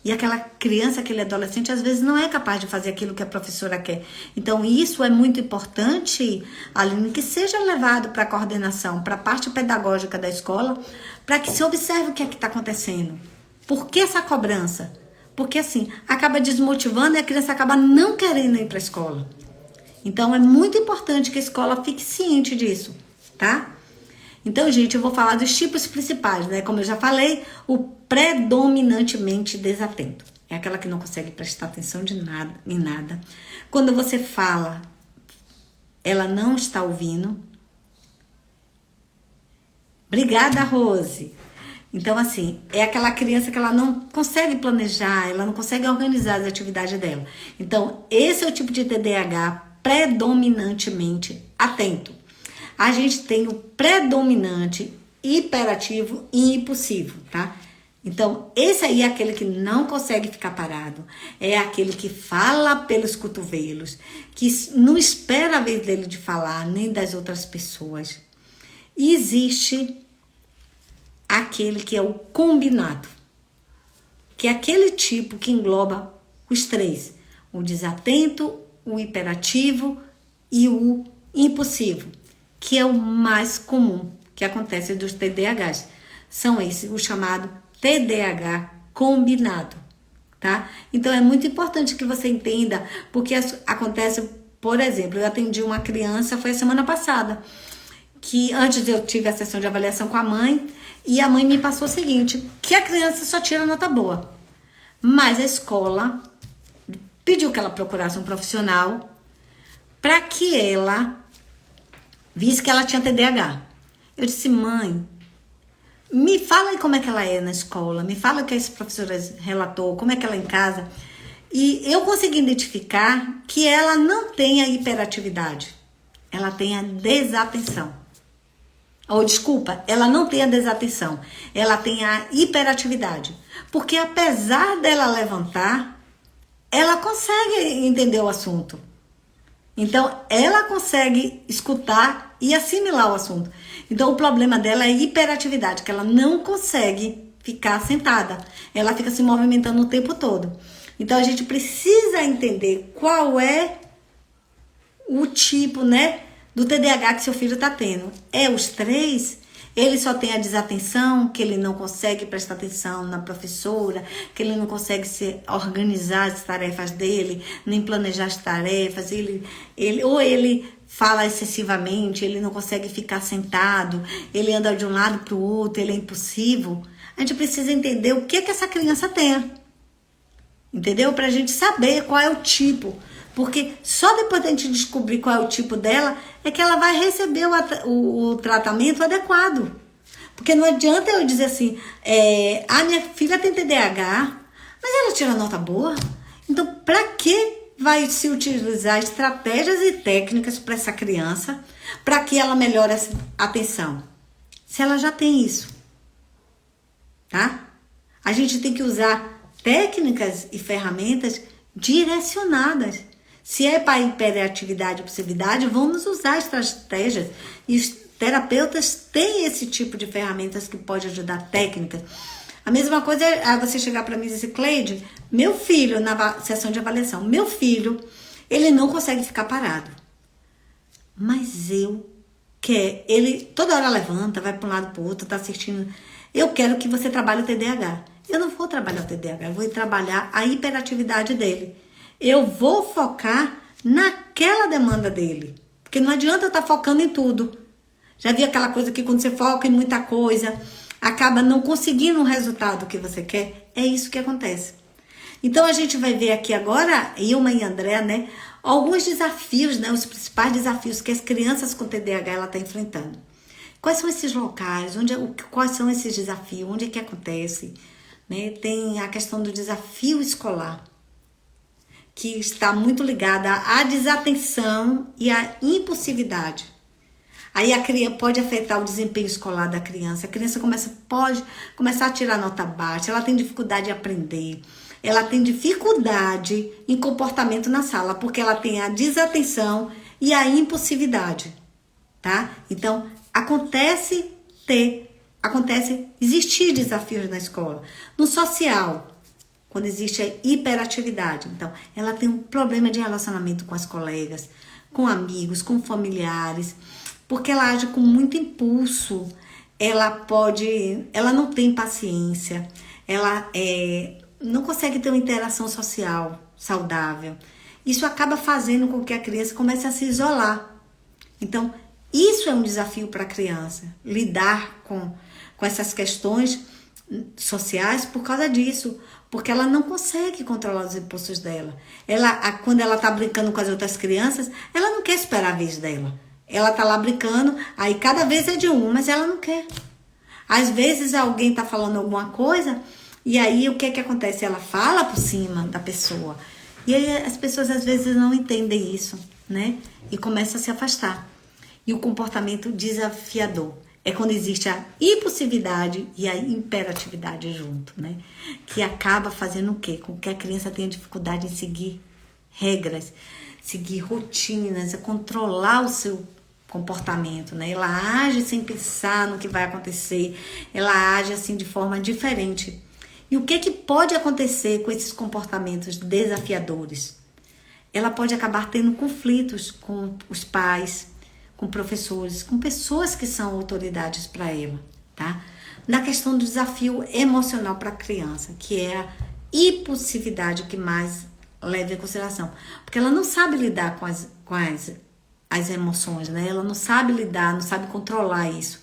E aquela criança, aquele adolescente, às vezes não é capaz de fazer aquilo que a professora quer. Então, isso é muito importante, Aline, que seja levado para a coordenação, para a parte pedagógica da escola, para que se observe o que é que está acontecendo. Por que essa cobrança? Porque, assim, acaba desmotivando e a criança acaba não querendo ir para a escola. Então, é muito importante que a escola fique ciente disso, tá? Então, gente, eu vou falar dos tipos principais, né? Como eu já falei, o predominantemente desatento. É aquela que não consegue prestar atenção em nada. Quando você fala, ela não está ouvindo. Obrigada, Rose. Então, assim, é aquela criança que ela não consegue planejar, ela não consegue organizar as atividades dela. Então, esse é o tipo de TDAH predominantemente atento. A gente tem o predominante, hiperativo e impulsivo, tá? Então, esse aí é aquele que não consegue ficar parado. É aquele que fala pelos cotovelos, que não espera a vez dele de falar, nem das outras pessoas. E existe aquele que é o combinado, que é aquele tipo que engloba os três: o desatento, o hiperativo e o impulsivo, que é o mais comum que acontece dos TDAHs. São esses, o chamado TDAH combinado, tá? Então, é muito importante que você entenda, porque acontece, por exemplo, eu atendi uma criança, foi a semana passada, que antes eu tive a sessão de avaliação com a mãe, e a mãe me passou o seguinte, que a criança só tira nota boa, mas a escola pediu que ela procurasse um profissional para que ela visse que ela tinha TDAH. Eu disse, mãe, me fala aí como é que ela é na escola, me fala o que esse professor relatou, como é que ela é em casa. E eu consegui identificar que ela não tem a hiperatividade, ela tem a desatenção. Ou desculpa, ela não tem a desatenção, ela tem a hiperatividade. Porque apesar dela levantar, ela consegue entender o assunto. Então, ela consegue escutar e assimilar o assunto. Então, o problema dela é a hiperatividade, que ela não consegue ficar sentada. Ela fica se movimentando o tempo todo. Então, a gente precisa entender qual é o tipo, né, do TDAH que seu filho está tendo. É os três? Ele só tem a desatenção, que ele não consegue prestar atenção na professora, que ele não consegue organizar as tarefas dele, nem planejar as tarefas, ou ele fala excessivamente, ele não consegue ficar sentado, ele anda de um lado para o outro, ele é impulsivo. A gente precisa entender o que essa criança tem, entendeu? Para a gente saber qual é o tipo. Porque só depois da gente descobrir qual é o tipo dela, é que ela vai receber o tratamento adequado. Porque não adianta eu dizer assim, a minha filha tem TDAH, mas ela tira nota boa. Então, para que vai se utilizar estratégias e técnicas para essa criança, para que ela melhore essa atenção? Se ela já tem isso, tá? A gente tem que usar técnicas e ferramentas direcionadas. Se é para hiperatividade e impulsividade, vamos usar estratégias e terapeutas têm esse tipo de ferramentas que pode ajudar, técnicas. A mesma coisa é você chegar para mim e dizer, Cleide, meu filho, na sessão de avaliação, meu filho, ele não consegue ficar parado. Mas ele toda hora levanta, vai para um lado para o outro, tá assistindo. Eu quero que você trabalhe o TDAH. Eu não vou trabalhar o TDAH, eu vou trabalhar a hiperatividade dele. Eu vou focar naquela demanda dele. Porque não adianta eu estar focando em tudo. Já vi aquela coisa que quando você foca em muita coisa, acaba não conseguindo o resultado que você quer? É isso que acontece. Então a gente vai ver aqui agora, Ilma e André, né? Alguns desafios, né? Os principais desafios que as crianças com TDAH ela tá enfrentando. Quais são esses locais? Quais são esses desafios? Onde é que acontece? Né? Tem a questão do desafio escolar, que está muito ligada à desatenção e à impulsividade. Aí a criança pode afetar o desempenho escolar da criança. A criança pode começar a tirar nota baixa, ela tem dificuldade de aprender, ela tem dificuldade em comportamento na sala, porque ela tem a desatenção e a impulsividade, tá? Então, acontece existir desafios na escola. No social, quando existe a hiperatividade, então, ela tem um problema de relacionamento com as colegas, com amigos, com familiares, porque ela age com muito impulso, ela não tem paciência, ela não consegue ter uma interação social saudável. Isso acaba fazendo com que a criança comece a se isolar. Então, isso é um desafio para a criança, lidar com essas questões sociais por causa disso, porque ela não consegue controlar os impulsos dela. Quando ela está brincando com as outras crianças, ela não quer esperar a vez dela. Ela tá lá brincando, aí cada vez é de um, mas ela não quer. Às vezes alguém tá falando alguma coisa, e aí o que acontece? Ela fala por cima da pessoa. E aí as pessoas às vezes não entendem isso, né? E começam a se afastar. E o comportamento desafiador é quando existe a impulsividade e a hiperatividade junto, né? Que acaba fazendo o quê? Com que a criança tenha dificuldade em seguir regras, seguir rotinas, controlar o seu comportamento, né? Ela age sem pensar no que vai acontecer, ela age assim de forma diferente. E o que pode acontecer com esses comportamentos desafiadores? Ela pode acabar tendo conflitos com os pais, com professores, com pessoas que são autoridades para ela, tá? Na questão do desafio emocional para a criança, que é a impulsividade que mais leva em consideração, porque ela não sabe lidar com as emoções, né? Ela não sabe lidar, não sabe controlar isso.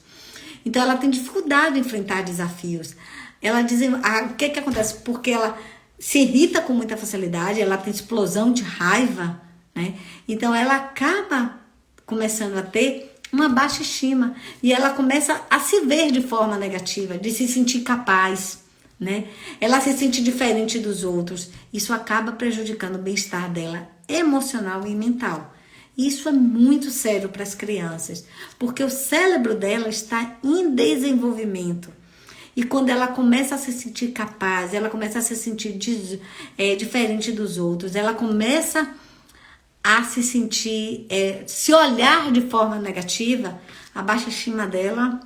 Então ela tem dificuldade de enfrentar desafios. Ela diz, o que acontece? Porque ela se irrita com muita facilidade, ela tem explosão de raiva, né? Então ela acaba começando a ter uma baixa estima e ela começa a se ver de forma negativa, de se sentir capaz, né? Ela se sente diferente dos outros. Isso acaba prejudicando o bem-estar dela emocional e mental. Isso é muito sério para as crianças, porque o cérebro dela está em desenvolvimento. E quando ela começa a se sentir capaz, ela começa a se sentir diferente dos outros, ela começa a se sentir, se olhar de forma negativa, a baixa estima dela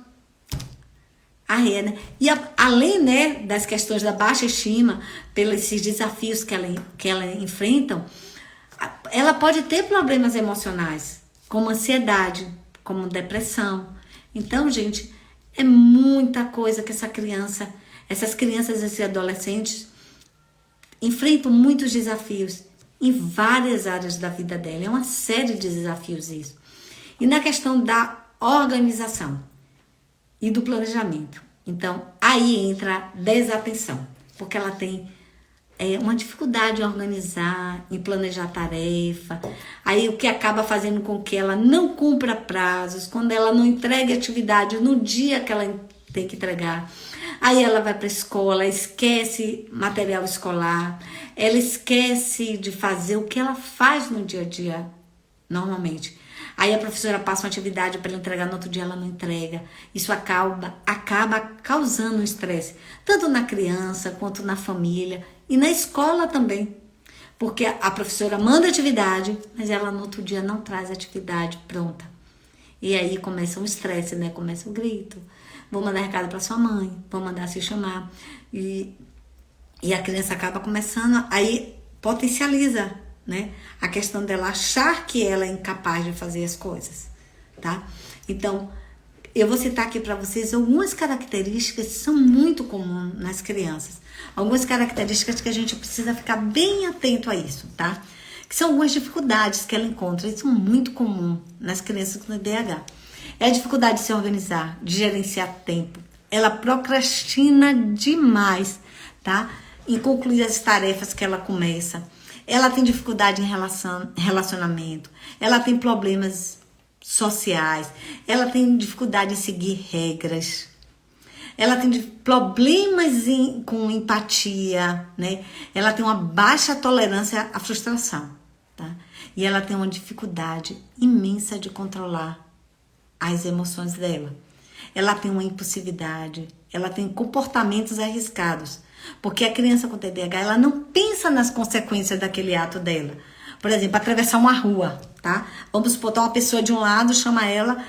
né? E além, né, das questões da baixa estima, pelos esses desafios que ela enfrentam, ela pode ter problemas emocionais, como ansiedade, como depressão. Então, gente, é muita coisa que essas crianças e esses adolescentes enfrentam muitos desafios em várias áreas da vida dela. É uma série de desafios isso. E na questão da organização e do planejamento. Então, aí entra a desatenção, porque ela tem uma dificuldade em organizar, em planejar tarefa. Aí o que acaba fazendo com que ela não cumpra prazos, quando ela não entregue atividade no dia que ela tem que entregar. Aí ela vai para a escola, esquece material escolar, ela esquece de fazer o que ela faz no dia a dia, normalmente. Aí a professora passa uma atividade para ela entregar, no outro dia ela não entrega. Isso acaba causando um estresse, tanto na criança quanto na família e na escola também. Porque a professora manda atividade, mas ela no outro dia não traz a atividade pronta. E aí começa um estresse, né? Começa o grito. Vou mandar recado para sua mãe, vou mandar se chamar. E a criança acaba começando, aí potencializa, né? A questão dela achar que ela é incapaz de fazer as coisas, tá? Então, eu vou citar aqui para vocês algumas características que são muito comuns nas crianças. Algumas características que a gente precisa ficar bem atento a isso, tá? Que são algumas dificuldades que ela encontra e são muito comuns nas crianças com TDAH. É a dificuldade de se organizar, de gerenciar tempo. Ela procrastina demais, tá? Em concluir as tarefas que ela começa. Ela tem dificuldade em relacionamento. Ela tem problemas sociais. Ela tem dificuldade em seguir regras. Ela tem problemas com empatia, né? Ela tem uma baixa tolerância à frustração, tá? E ela tem uma dificuldade imensa de controlar as emoções dela. Ela tem uma impulsividade, ela tem comportamentos arriscados, porque a criança com TDAH, ela não pensa nas consequências daquele ato dela. Por exemplo, atravessar uma rua, tá? Vamos supor, uma pessoa de um lado, chama ela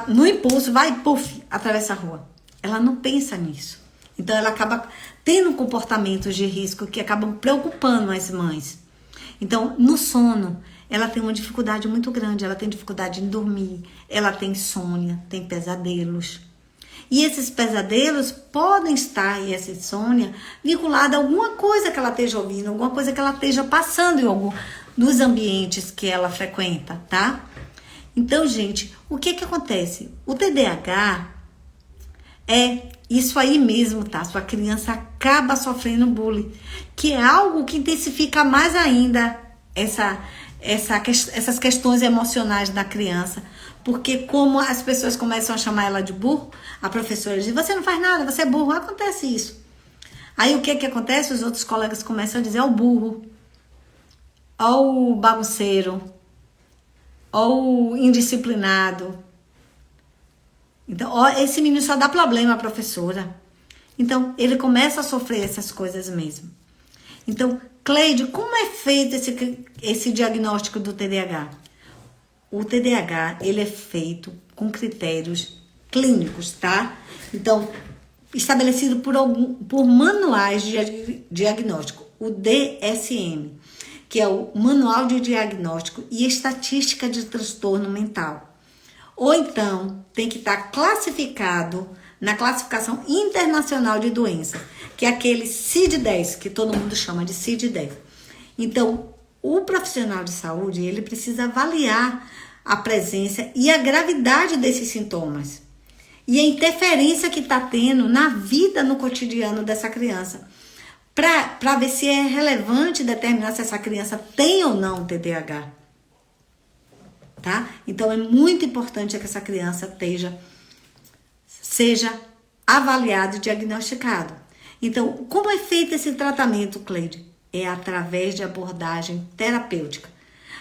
no impulso, vai, puf, atravessa a rua. Ela não pensa nisso. Então, ela acaba tendo comportamentos de risco que acabam preocupando as mães. Então, no sono, ela tem uma dificuldade muito grande. Ela tem dificuldade em dormir, ela tem insônia, tem pesadelos. E esses pesadelos podem estar, e essa insônia, vinculada a alguma coisa que ela esteja ouvindo, alguma coisa que ela esteja passando em algum dos ambientes que ela frequenta, tá? Então, gente, o que acontece? O TDAH é isso aí mesmo, tá? Sua criança acaba sofrendo bullying, que é algo que intensifica mais ainda essas questões emocionais da criança. Porque como as pessoas começam a chamar ela de burro, a professora diz, você não faz nada, você é burro, acontece isso. Aí o que acontece? Os outros colegas começam a dizer, ó o burro, ó o bagunceiro, ó o indisciplinado. Então, ó, esse menino só dá problema à professora. Então, ele começa a sofrer essas coisas mesmo. Então, Cleide, como é feito esse diagnóstico do TDAH? O TDAH, ele é feito com critérios clínicos, tá? Então, estabelecido por manuais de diagnóstico, o DSM, que é o Manual de Diagnóstico e Estatística de Transtorno Mental. Ou então, tem que estar classificado na Classificação Internacional de Doenças, que é aquele CID-10, que todo mundo chama de CID-10. Então, o profissional de saúde, ele precisa avaliar a presença e a gravidade desses sintomas e a interferência que está tendo na vida, no cotidiano dessa criança, para ver se é relevante determinar se essa criança tem ou não TDAH. Tá? Então, é muito importante que essa criança seja avaliado e diagnosticado. Então, como é feito esse tratamento, Cleide? É através de abordagem terapêutica.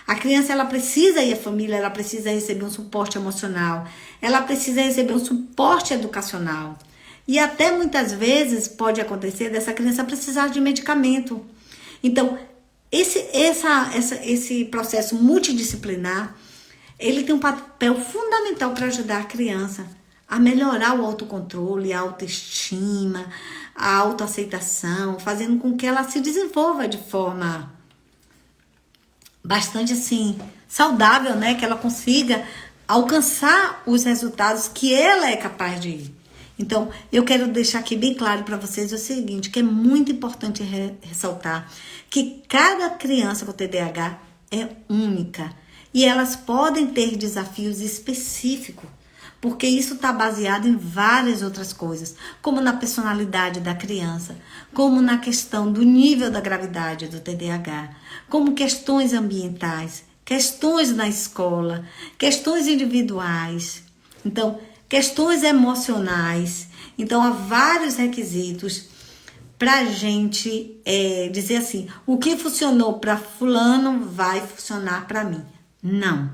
A criança, ela precisa, e a família, ela precisa receber um suporte emocional, ela precisa receber um suporte educacional. E até muitas vezes pode acontecer dessa criança precisar de medicamento. Então, esse processo multidisciplinar, ele tem um papel fundamental para ajudar a criança a melhorar o autocontrole, a autoestima, a autoaceitação, fazendo com que ela se desenvolva de forma bastante assim saudável, né? Que ela consiga alcançar os resultados que ela é capaz de ir. Então, eu quero deixar aqui bem claro para vocês o seguinte, que é muito importante ressaltar que cada criança com TDAH é única e elas podem ter desafios específicos, porque isso está baseado em várias outras coisas, como na personalidade da criança, como na questão do nível da gravidade do TDAH, como questões ambientais, questões na escola, questões individuais, então, questões emocionais. Então, há vários requisitos para a gente dizer assim, o que funcionou para fulano vai funcionar para mim. Não,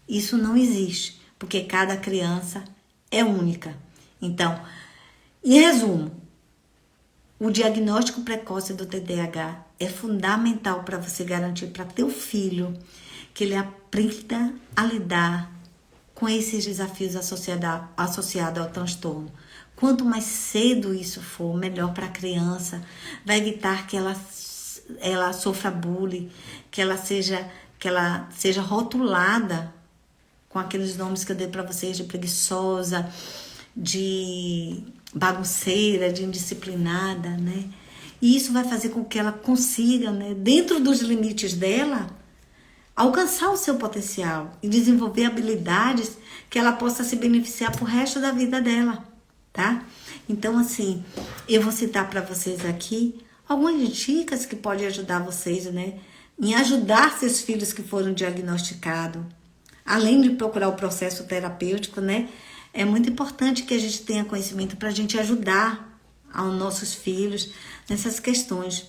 isso não existe, porque cada criança é única. Então, em resumo, o diagnóstico precoce do TDAH é fundamental para você garantir para teu filho que ele aprenda a lidar com esses desafios associados ao transtorno. Quanto mais cedo isso for, melhor para a criança. Vai evitar que ela sofra bullying, que ela seja rotulada com aqueles nomes que eu dei para vocês, de preguiçosa, de bagunceira, de indisciplinada, né? E isso vai fazer com que ela consiga, né, dentro dos limites dela, alcançar o seu potencial e desenvolver habilidades que ela possa se beneficiar pro resto da vida dela, tá? Então, assim, eu vou citar para vocês aqui algumas dicas que podem ajudar vocês, né, em ajudar seus filhos que foram diagnosticados. Além de procurar o processo terapêutico, né, é muito importante que a gente tenha conhecimento para a gente ajudar aos nossos filhos nessas questões.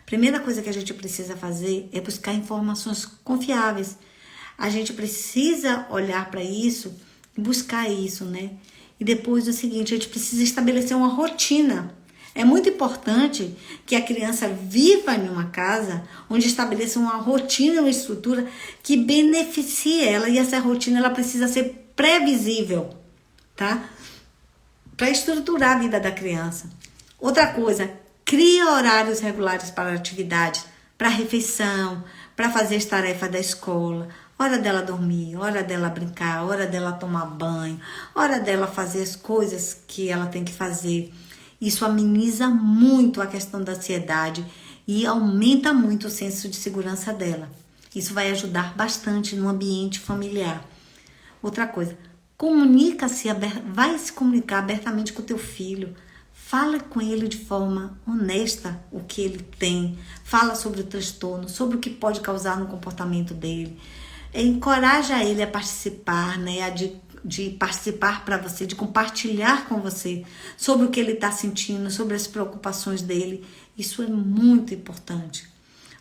Primeira coisa que a gente precisa fazer é buscar informações confiáveis. A gente precisa olhar para isso e buscar isso, né? E depois o seguinte, a gente precisa estabelecer uma rotina. É muito importante que a criança viva em uma casa onde estabeleça uma rotina, uma estrutura que beneficie ela. E essa rotina ela precisa ser previsível, tá? Para estruturar a vida da criança. Outra coisa, cria horários regulares para atividades, para refeição, para fazer as tarefas da escola, hora dela dormir, hora dela brincar, hora dela tomar banho, hora dela fazer as coisas que ela tem que fazer. Isso ameniza muito a questão da ansiedade e aumenta muito o senso de segurança dela. Isso vai ajudar bastante no ambiente familiar. Outra coisa, vai se comunicar abertamente com o teu filho. Fala com ele de forma honesta o que ele tem. Fala sobre o transtorno, sobre o que pode causar no comportamento dele. Encoraja ele a participar, né? De participar para você, de compartilhar com você sobre o que ele está sentindo, sobre as preocupações dele. Isso é muito importante.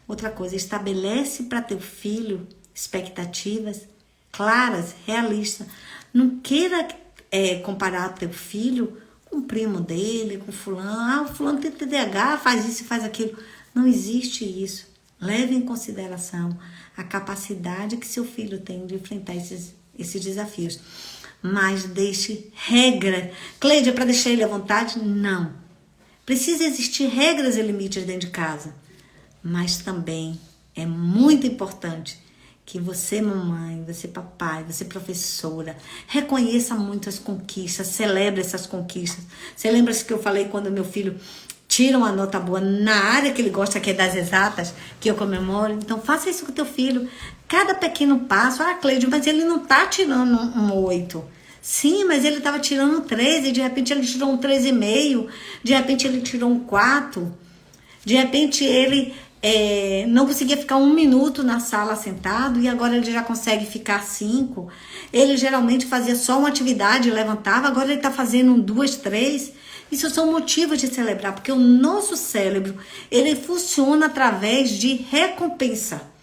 Outra coisa, estabelece para teu filho expectativas claras, realistas. Não queira comparar teu filho com o primo dele, com o fulano. O fulano tem TDAH, faz isso e faz aquilo. Não existe isso. Leve em consideração a capacidade que seu filho tem de enfrentar esses desafios. Mas deixe regra. Cleide, é para deixar ele à vontade? Não. Precisa existir regras e limites dentro de casa. Mas também é muito importante que você, mamãe, você, papai, você, professora, reconheça muito as conquistas, celebre essas conquistas. Você lembra que eu falei quando meu filho tira uma nota boa na área que ele gosta, que é das exatas, que eu comemoro? Então, faça isso com o teu filho. Cada pequeno passo. Cleide, mas ele não tá tirando um 8. Sim, mas ele estava tirando um 13, de repente ele tirou um 13,5, de repente ele tirou um 4, de repente ele não conseguia ficar 1 minuto na sala sentado e agora ele já consegue ficar 5. Ele geralmente fazia só uma atividade e levantava, agora ele está fazendo 2, 3. Isso são motivos de celebrar, porque o nosso cérebro, ele funciona através de recompensa.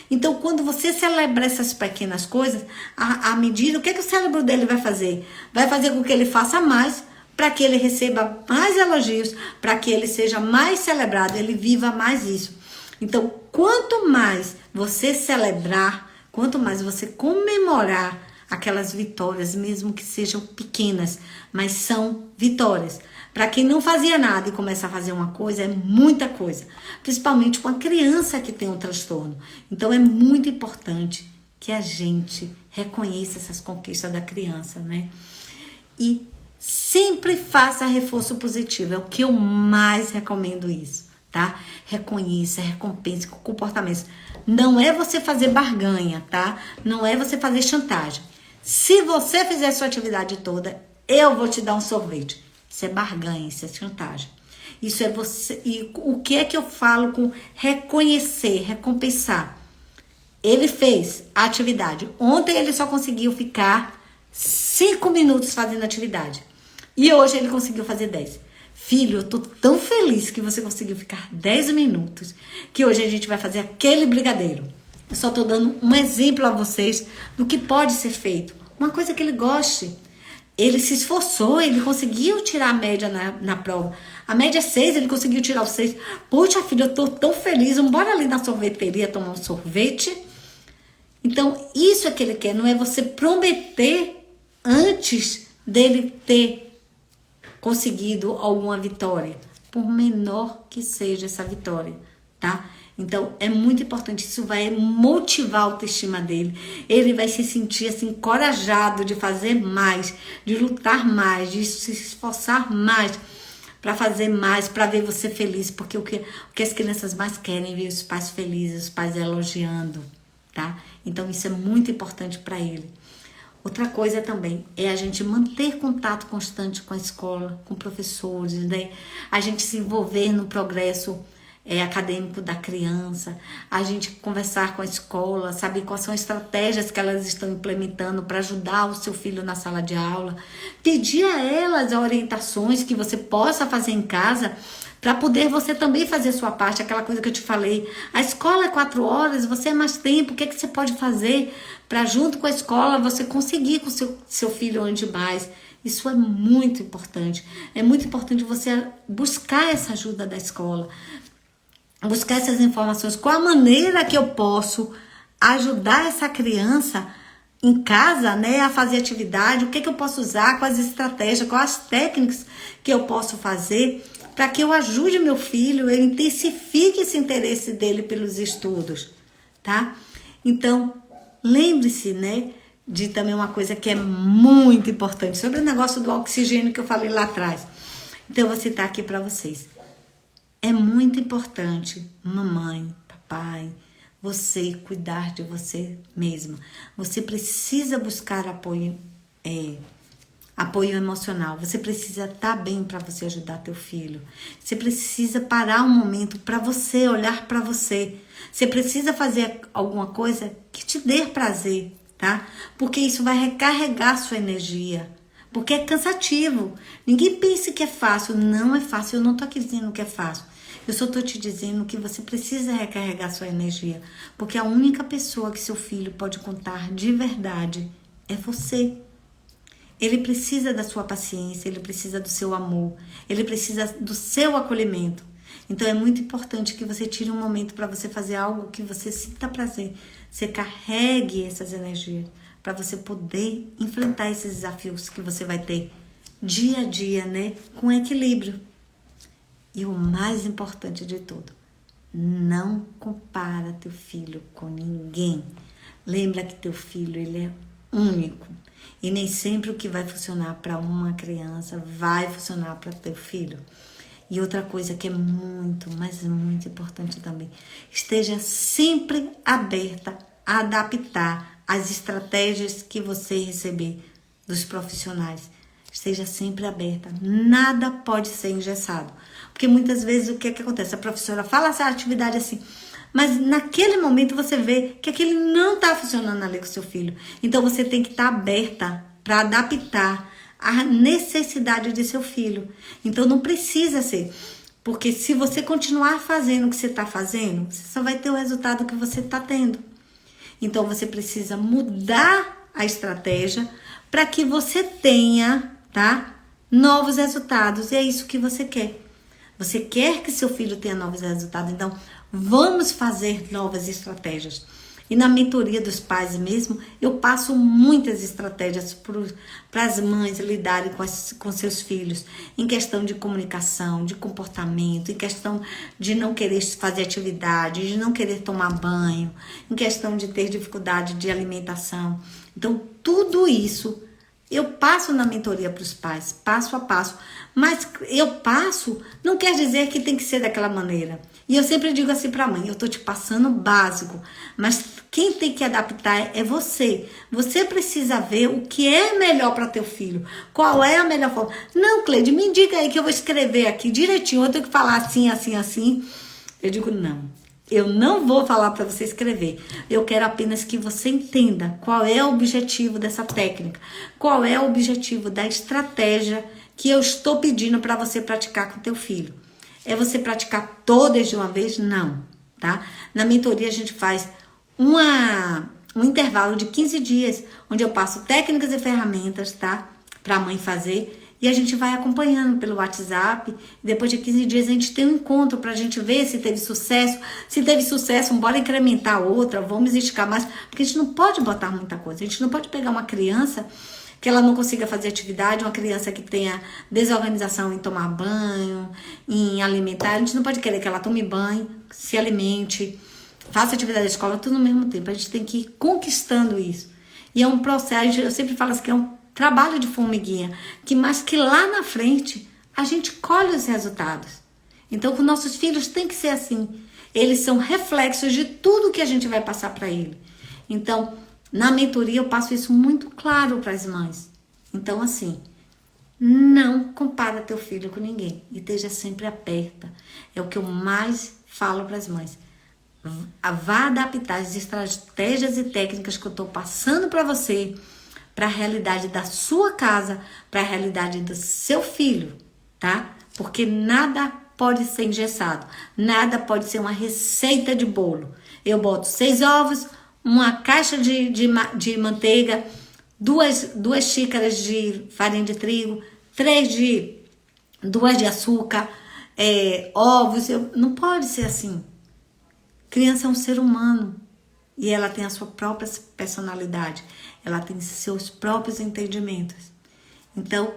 Então, quando você celebra essas pequenas coisas, à medida, o que o cérebro dele vai fazer? Vai fazer com que ele faça mais, para que ele receba mais elogios, para que ele seja mais celebrado, ele viva mais isso. Então, quanto mais você celebrar, quanto mais você comemorar aquelas vitórias, mesmo que sejam pequenas, mas são vitórias. Para quem não fazia nada e começa a fazer uma coisa, é muita coisa. Principalmente com a criança que tem um transtorno. Então, é muito importante que a gente reconheça essas conquistas da criança, né? E sempre faça reforço positivo. É o que eu mais recomendo isso, tá? Reconheça, recompense com comportamentos. Não é você fazer barganha, tá? Não é você fazer chantagem. Se você fizer a sua atividade toda, eu vou te dar um sorvete. Isso é barganha, isso é chantagem. Isso é você. E o que é que eu falo com reconhecer, recompensar? Ele fez a atividade. Ontem ele só conseguiu ficar 5 minutos fazendo atividade. E hoje ele conseguiu fazer 10. Filho, eu tô tão feliz que você conseguiu ficar 10 minutos, que hoje a gente vai fazer aquele brigadeiro. Eu só tô dando um exemplo a vocês do que pode ser feito. Uma coisa que ele goste. Ele se esforçou, ele conseguiu tirar a média na prova. A média é 6, ele conseguiu tirar o 6. Poxa, filho, eu tô tão feliz. Vamos embora ali na sorveteria tomar um sorvete. Então, isso é que ele quer. Não é você prometer antes dele ter conseguido alguma vitória, por menor que seja essa vitória, tá? Então, é muito importante, isso vai motivar a autoestima dele. Ele vai se sentir assim, encorajado de fazer mais, de lutar mais, de se esforçar mais para fazer mais, para ver você feliz, porque o que as crianças mais querem é ver os pais felizes, os pais elogiando, tá? Então, isso é muito importante para ele. Outra coisa também é a gente manter contato constante com a escola, com professores, né? A gente se envolver no progresso acadêmico da criança, a gente conversar com a escola, saber quais são as estratégias que elas estão implementando para ajudar o seu filho na sala de aula, pedir a elas orientações que você possa fazer em casa, para poder você também fazer a sua parte, aquela coisa que eu te falei. A escola é 4 horas, você é mais tempo, o que você pode fazer para junto com a escola você conseguir que o seu filho ande mais? Isso é muito importante. É muito importante você buscar essa ajuda da escola, buscar essas informações, qual a maneira que eu posso ajudar essa criança em casa, né, a fazer atividade, o que eu posso usar, quais estratégias, quais as técnicas que eu posso fazer para que eu ajude meu filho, eu intensifique esse interesse dele pelos estudos, tá? Então, lembre-se, né, de também uma coisa que é muito importante, sobre o negócio do oxigênio que eu falei lá atrás. Então, eu vou citar aqui para vocês. É muito importante, mamãe, papai, você cuidar de você mesma. Você precisa buscar apoio emocional. Você precisa estar bem para você ajudar teu filho. Você precisa parar um momento para você, olhar para você. Você precisa fazer alguma coisa que te dê prazer, tá? Porque isso vai recarregar sua energia. Porque é cansativo. Ninguém pense que é fácil. Não é fácil. Eu não tô aqui dizendo que é fácil. Eu só tô te dizendo que você precisa recarregar sua energia. Porque a única pessoa que seu filho pode contar de verdade é você. Ele precisa da sua paciência, ele precisa do seu amor, ele precisa do seu acolhimento. Então é muito importante que você tire um momento para você fazer algo que você sinta prazer. Você carregue essas energias para você poder enfrentar esses desafios que você vai ter dia a dia, né? Com equilíbrio. E o mais importante de tudo, não compara teu filho com ninguém. Lembra que teu filho, ele é único. E nem sempre o que vai funcionar para uma criança vai funcionar para teu filho. E outra coisa que é muito, mas muito importante também, esteja sempre aberta a adaptar as estratégias que você receber dos profissionais. Esteja sempre aberta. Nada pode ser engessado. Porque muitas vezes o que acontece? A professora fala essa atividade assim, mas naquele momento você vê que aquele não está funcionando ali com o seu filho. Então você tem que estar aberta para adaptar a necessidade de seu filho. Então não precisa ser. Porque se você continuar fazendo o que você está fazendo, você só vai ter o resultado que você está tendo. Então você precisa mudar a estratégia para que você tenha, tá, novos resultados. E é isso que você quer. Você quer que seu filho tenha novos resultados. Então, vamos fazer novas estratégias. E na mentoria dos pais mesmo, eu passo muitas estratégias para as mães lidarem com seus filhos. Em questão de comunicação, de comportamento, em questão de não querer fazer atividade, de não querer tomar banho, em questão de ter dificuldade de alimentação. Então, tudo isso eu passo na mentoria para os pais, passo a passo. Mas eu passo, não quer dizer que tem que ser daquela maneira. E eu sempre digo assim para a mãe, eu tô te passando o básico, mas quem tem que adaptar é você. Você precisa ver o que é melhor para teu filho. Qual é a melhor forma? Não, Cleide, me diga aí que eu vou escrever aqui direitinho, eu tenho que falar assim, assim, assim. Eu digo, não. Eu não vou falar para você escrever. Eu quero apenas que você entenda qual é o objetivo dessa técnica. Qual é o objetivo da estratégia que eu estou pedindo para você praticar com teu filho. É você praticar todas de uma vez? Não, tá? Na mentoria a gente faz um intervalo de 15 dias, onde eu passo técnicas e ferramentas, tá? Para a mãe fazer. E a gente vai acompanhando pelo WhatsApp. Depois de 15 dias a gente tem um encontro pra gente ver se teve sucesso. Se teve sucesso, bora incrementar outra, vamos esticar mais. Porque a gente não pode botar muita coisa. A gente não pode pegar uma criança que ela não consiga fazer atividade, uma criança que tenha desorganização em tomar banho, em alimentar. A gente não pode querer que ela tome banho, se alimente, faça atividade da escola, tudo no mesmo tempo. A gente tem que ir conquistando isso. E é um processo, eu sempre falo assim, que é um trabalho de formiguinha, mas que lá na frente a gente colhe os resultados. Então, com nossos filhos tem que ser assim. Eles são reflexos de tudo que a gente vai passar para ele. Então, na mentoria eu passo isso muito claro para as mães. Então, assim, não compara teu filho com ninguém e esteja sempre aperta. É o que eu mais falo para as mães. Vá adaptar as estratégias e técnicas que eu estou passando para você, para a realidade da sua casa, para a realidade do seu filho, tá? Porque nada pode ser engessado, nada pode ser uma receita de bolo. Eu boto 6 ovos, uma caixa de manteiga, duas xícaras de farinha de trigo, 2 de açúcar, ovos. Não pode ser assim. Criança é um ser humano e ela tem a sua própria personalidade, ela tem seus próprios entendimentos. Então,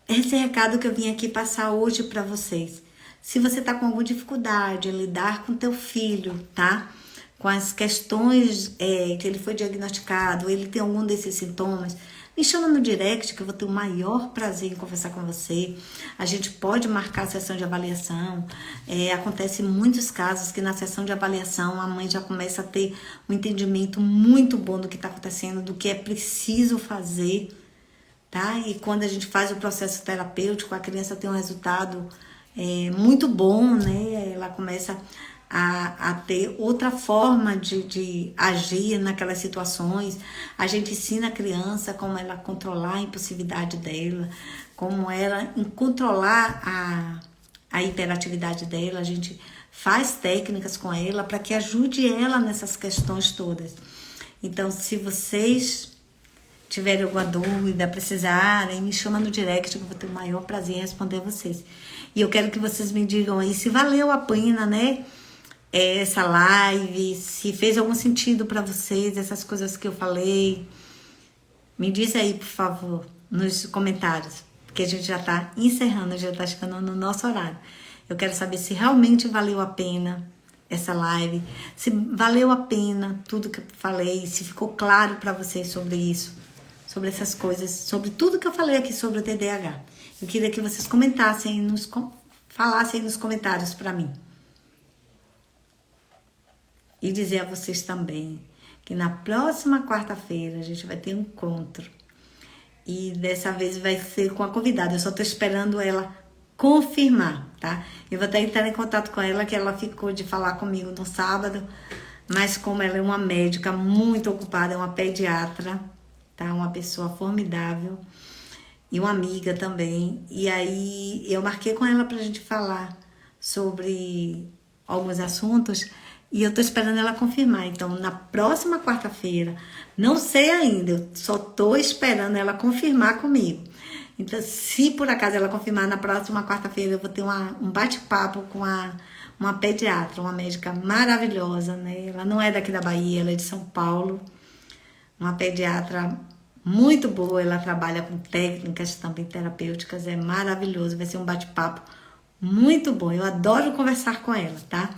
esse é o recado que eu vim aqui passar hoje para vocês. Se você está com alguma dificuldade em lidar com teu filho, tá? Com as questões que ele foi diagnosticado, ele tem algum desses sintomas, me chama no direct que eu vou ter o maior prazer em conversar com você. A gente pode marcar a sessão de avaliação. Acontece muitos casos que na sessão de avaliação a mãe já começa a ter um entendimento muito bom do que está acontecendo, do que é preciso fazer, tá? E quando a gente faz o processo terapêutico, a criança tem um resultado muito bom, né? Ela começa a ter outra forma de agir naquelas situações. A gente ensina a criança como ela controlar a impulsividade dela, como ela controlar a hiperatividade dela. A gente faz técnicas com ela para que ajude ela nessas questões todas. Então, se vocês tiverem alguma dúvida, precisarem, me chama no direct que eu vou ter o maior prazer em responder vocês. E eu quero que vocês me digam aí se valeu a pena, né? Essa live, se fez algum sentido para vocês, essas coisas que eu falei. Me diz aí, por favor, nos comentários, porque a gente já está encerrando, já está chegando no nosso horário. Eu quero saber se realmente valeu a pena essa live, se valeu a pena tudo que eu falei, se ficou claro para vocês sobre isso, sobre essas coisas, sobre tudo que eu falei aqui sobre o TDAH. Eu queria que vocês comentassem, falassem nos comentários para mim. E dizer a vocês também que na próxima quarta-feira a gente vai ter um encontro. E dessa vez vai ser com a convidada. Eu só estou esperando ela confirmar, tá? Eu vou até entrar em contato com ela, que ela ficou de falar comigo no sábado. Mas como ela é uma médica muito ocupada, é uma pediatra, tá? Uma pessoa formidável. E uma amiga também. E aí eu marquei com ela pra gente falar sobre alguns assuntos. E eu tô esperando ela confirmar. Então, na próxima quarta-feira, não sei ainda, eu só tô esperando ela confirmar comigo. Então, se por acaso ela confirmar, na próxima quarta-feira eu vou ter um bate-papo com uma pediatra, uma médica maravilhosa, né? Ela não é daqui da Bahia, ela é de São Paulo. Uma pediatra muito boa, ela trabalha com técnicas também terapêuticas, é maravilhoso. Vai ser um bate-papo muito bom. Eu adoro conversar com ela, tá?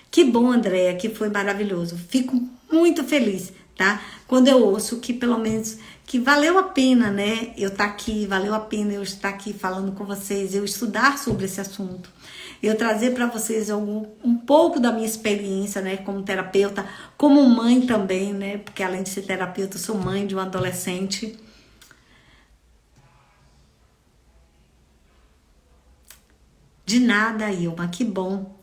Que bom, Andréia, que foi maravilhoso. Fico muito feliz, tá? Quando eu ouço que pelo menos que valeu a pena, né? Eu estar aqui, valeu a pena eu estar aqui falando com vocês, eu estudar sobre esse assunto, eu trazer para vocês um pouco da minha experiência, né? Como terapeuta, como mãe também, né? Porque além de ser terapeuta, eu sou mãe de um adolescente. De nada, Ilma, que bom.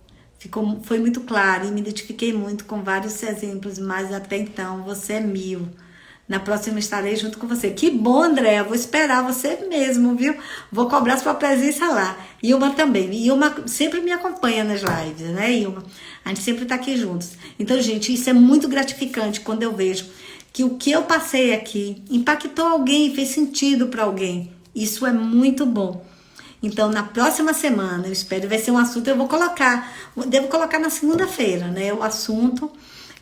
Foi muito claro e me identifiquei muito com vários exemplos, mas até então você é 1000. Na próxima estarei junto com você. Que bom, Andréa, vou esperar você mesmo, viu? Vou cobrar sua presença lá. Ilma também. Ilma sempre me acompanha nas lives, né, Ilma? A gente sempre tá aqui juntos. Então, gente, isso é muito gratificante quando eu vejo que o que eu passei aqui impactou alguém, fez sentido para alguém. Isso é muito bom. Então, na próxima semana, eu espero, vai ser um assunto, devo colocar na segunda-feira, né? O assunto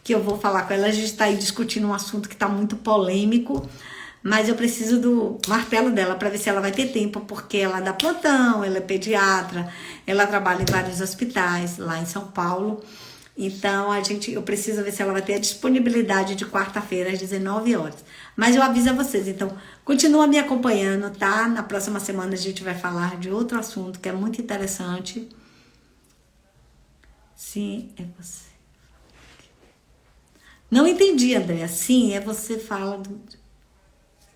que eu vou falar com ela, a gente está aí discutindo um assunto que está muito polêmico, mas eu preciso do martelo dela para ver se ela vai ter tempo, porque ela dá plantão, ela é pediatra, ela trabalha em vários hospitais lá em São Paulo. Então, eu preciso ver se ela vai ter a disponibilidade de quarta-feira às 19 horas. Mas eu aviso a vocês, então, continua me acompanhando, tá? Na próxima semana a gente vai falar de outro assunto que é muito interessante. Sim, é você. Não entendi, Andréa. Sim, é você fala do...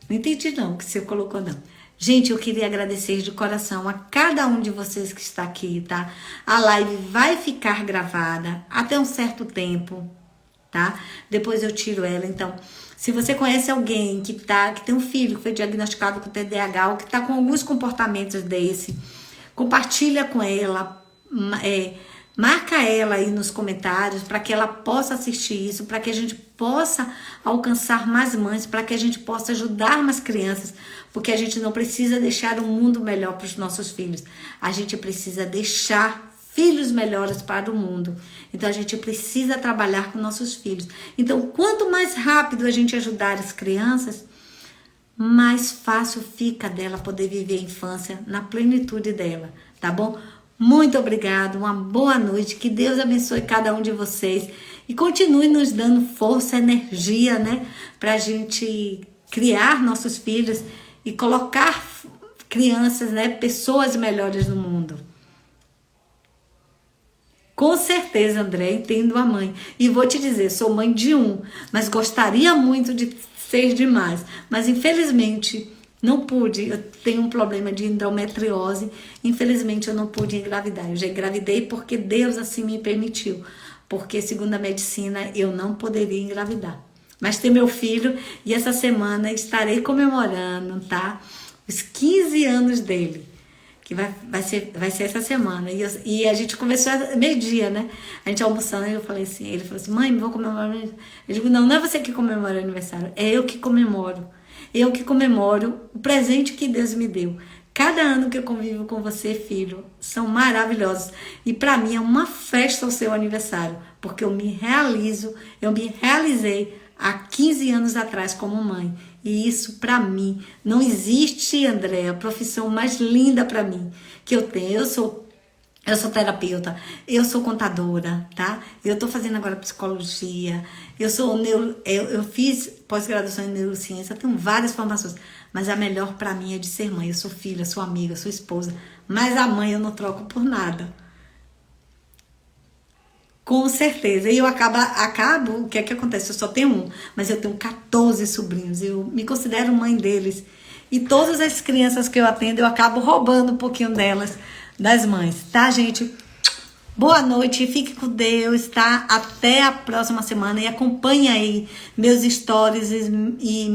Não entendi não, que você colocou não. Gente, eu queria agradecer de coração a cada um de vocês que está aqui, tá? A live vai ficar gravada até um certo tempo, tá? Depois eu tiro ela. Então, se você conhece alguém que tem um filho que foi diagnosticado com TDAH ou que está com alguns comportamentos desse, compartilha com ela, marca ela aí nos comentários para que ela possa assistir isso, para que a gente possa alcançar mais mães, para que a gente possa ajudar mais crianças, porque a gente não precisa deixar um mundo melhor para os nossos filhos. A gente precisa deixar filhos melhores para o mundo. Então a gente precisa trabalhar com nossos filhos. Então, quanto mais rápido a gente ajudar as crianças, mais fácil fica dela poder viver a infância na plenitude dela, tá bom? Muito obrigado, uma boa noite, que Deus abençoe cada um de vocês e continue nos dando força, energia, né, pra gente criar nossos filhos e colocar crianças, né, pessoas melhores no mundo. Com certeza, André, entendo a mãe. E vou te dizer, sou mãe de um, mas gostaria muito de ser de mais, mas infelizmente não pude. Eu tenho um problema de endometriose, infelizmente eu não pude engravidar. Eu já engravidei porque Deus assim me permitiu, porque segundo a medicina eu não poderia engravidar. Mas tem meu filho e essa semana estarei comemorando, tá? Os 15 anos dele, que vai ser essa semana. E a gente conversou meio-dia, né? A gente almoçando e eu falei assim, ele falou assim, mãe, vou comemorar. Eu digo, não é você que comemora o aniversário, é eu que comemoro. Eu que comemoro o presente que Deus me deu. Cada ano que eu convivo com você, filho, são maravilhosos. E para mim é uma festa o seu aniversário, porque eu me realizei há 15 anos atrás como mãe. E isso para mim, não existe, André, a profissão mais linda para mim que eu tenho. Eu sou terapeuta, eu sou contadora, tá? Eu tô fazendo agora psicologia, eu fiz pós-graduação em neurociência, tenho várias formações, mas a melhor pra mim é de ser mãe. Eu sou filha, sou amiga, sou esposa, mas a mãe eu não troco por nada. Com certeza. E eu acabo, o que é que acontece? Eu só tenho um, mas eu tenho 14 sobrinhos, eu me considero mãe deles. E todas as crianças que eu atendo, eu acabo roubando um pouquinho delas, das mães, tá, gente? Boa noite, fique com Deus, tá? Até a próxima semana e acompanhe aí meus stories e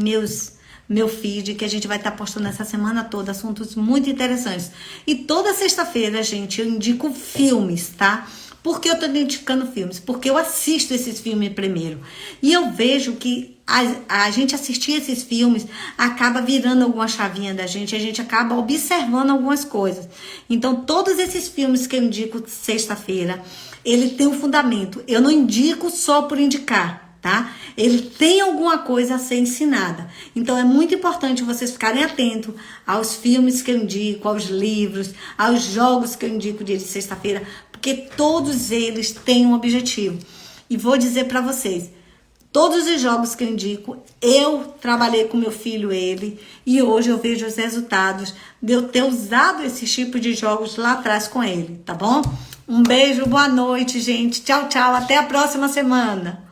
meu feed, que a gente vai estar postando essa semana toda, assuntos muito interessantes. E toda sexta-feira, gente, eu indico filmes, tá? Por que eu tô indicando filmes? Porque eu assisto esses filmes primeiro. E eu vejo que a gente assistir esses filmes acaba virando alguma chavinha da gente, a gente acaba observando algumas coisas. Então, todos esses filmes que eu indico sexta-feira, ele tem um fundamento. Eu não indico só por indicar, tá? Ele tem alguma coisa a ser ensinada. Então, é muito importante vocês ficarem atentos aos filmes que eu indico, aos livros, aos jogos que eu indico dia de sexta-feira, porque todos eles têm um objetivo. E vou dizer para vocês, todos os jogos que eu indico, eu trabalhei com meu filho, e hoje eu vejo os resultados de eu ter usado esse tipo de jogos lá atrás com ele, tá bom? Um beijo, boa noite, gente. Tchau, tchau. Até a próxima semana.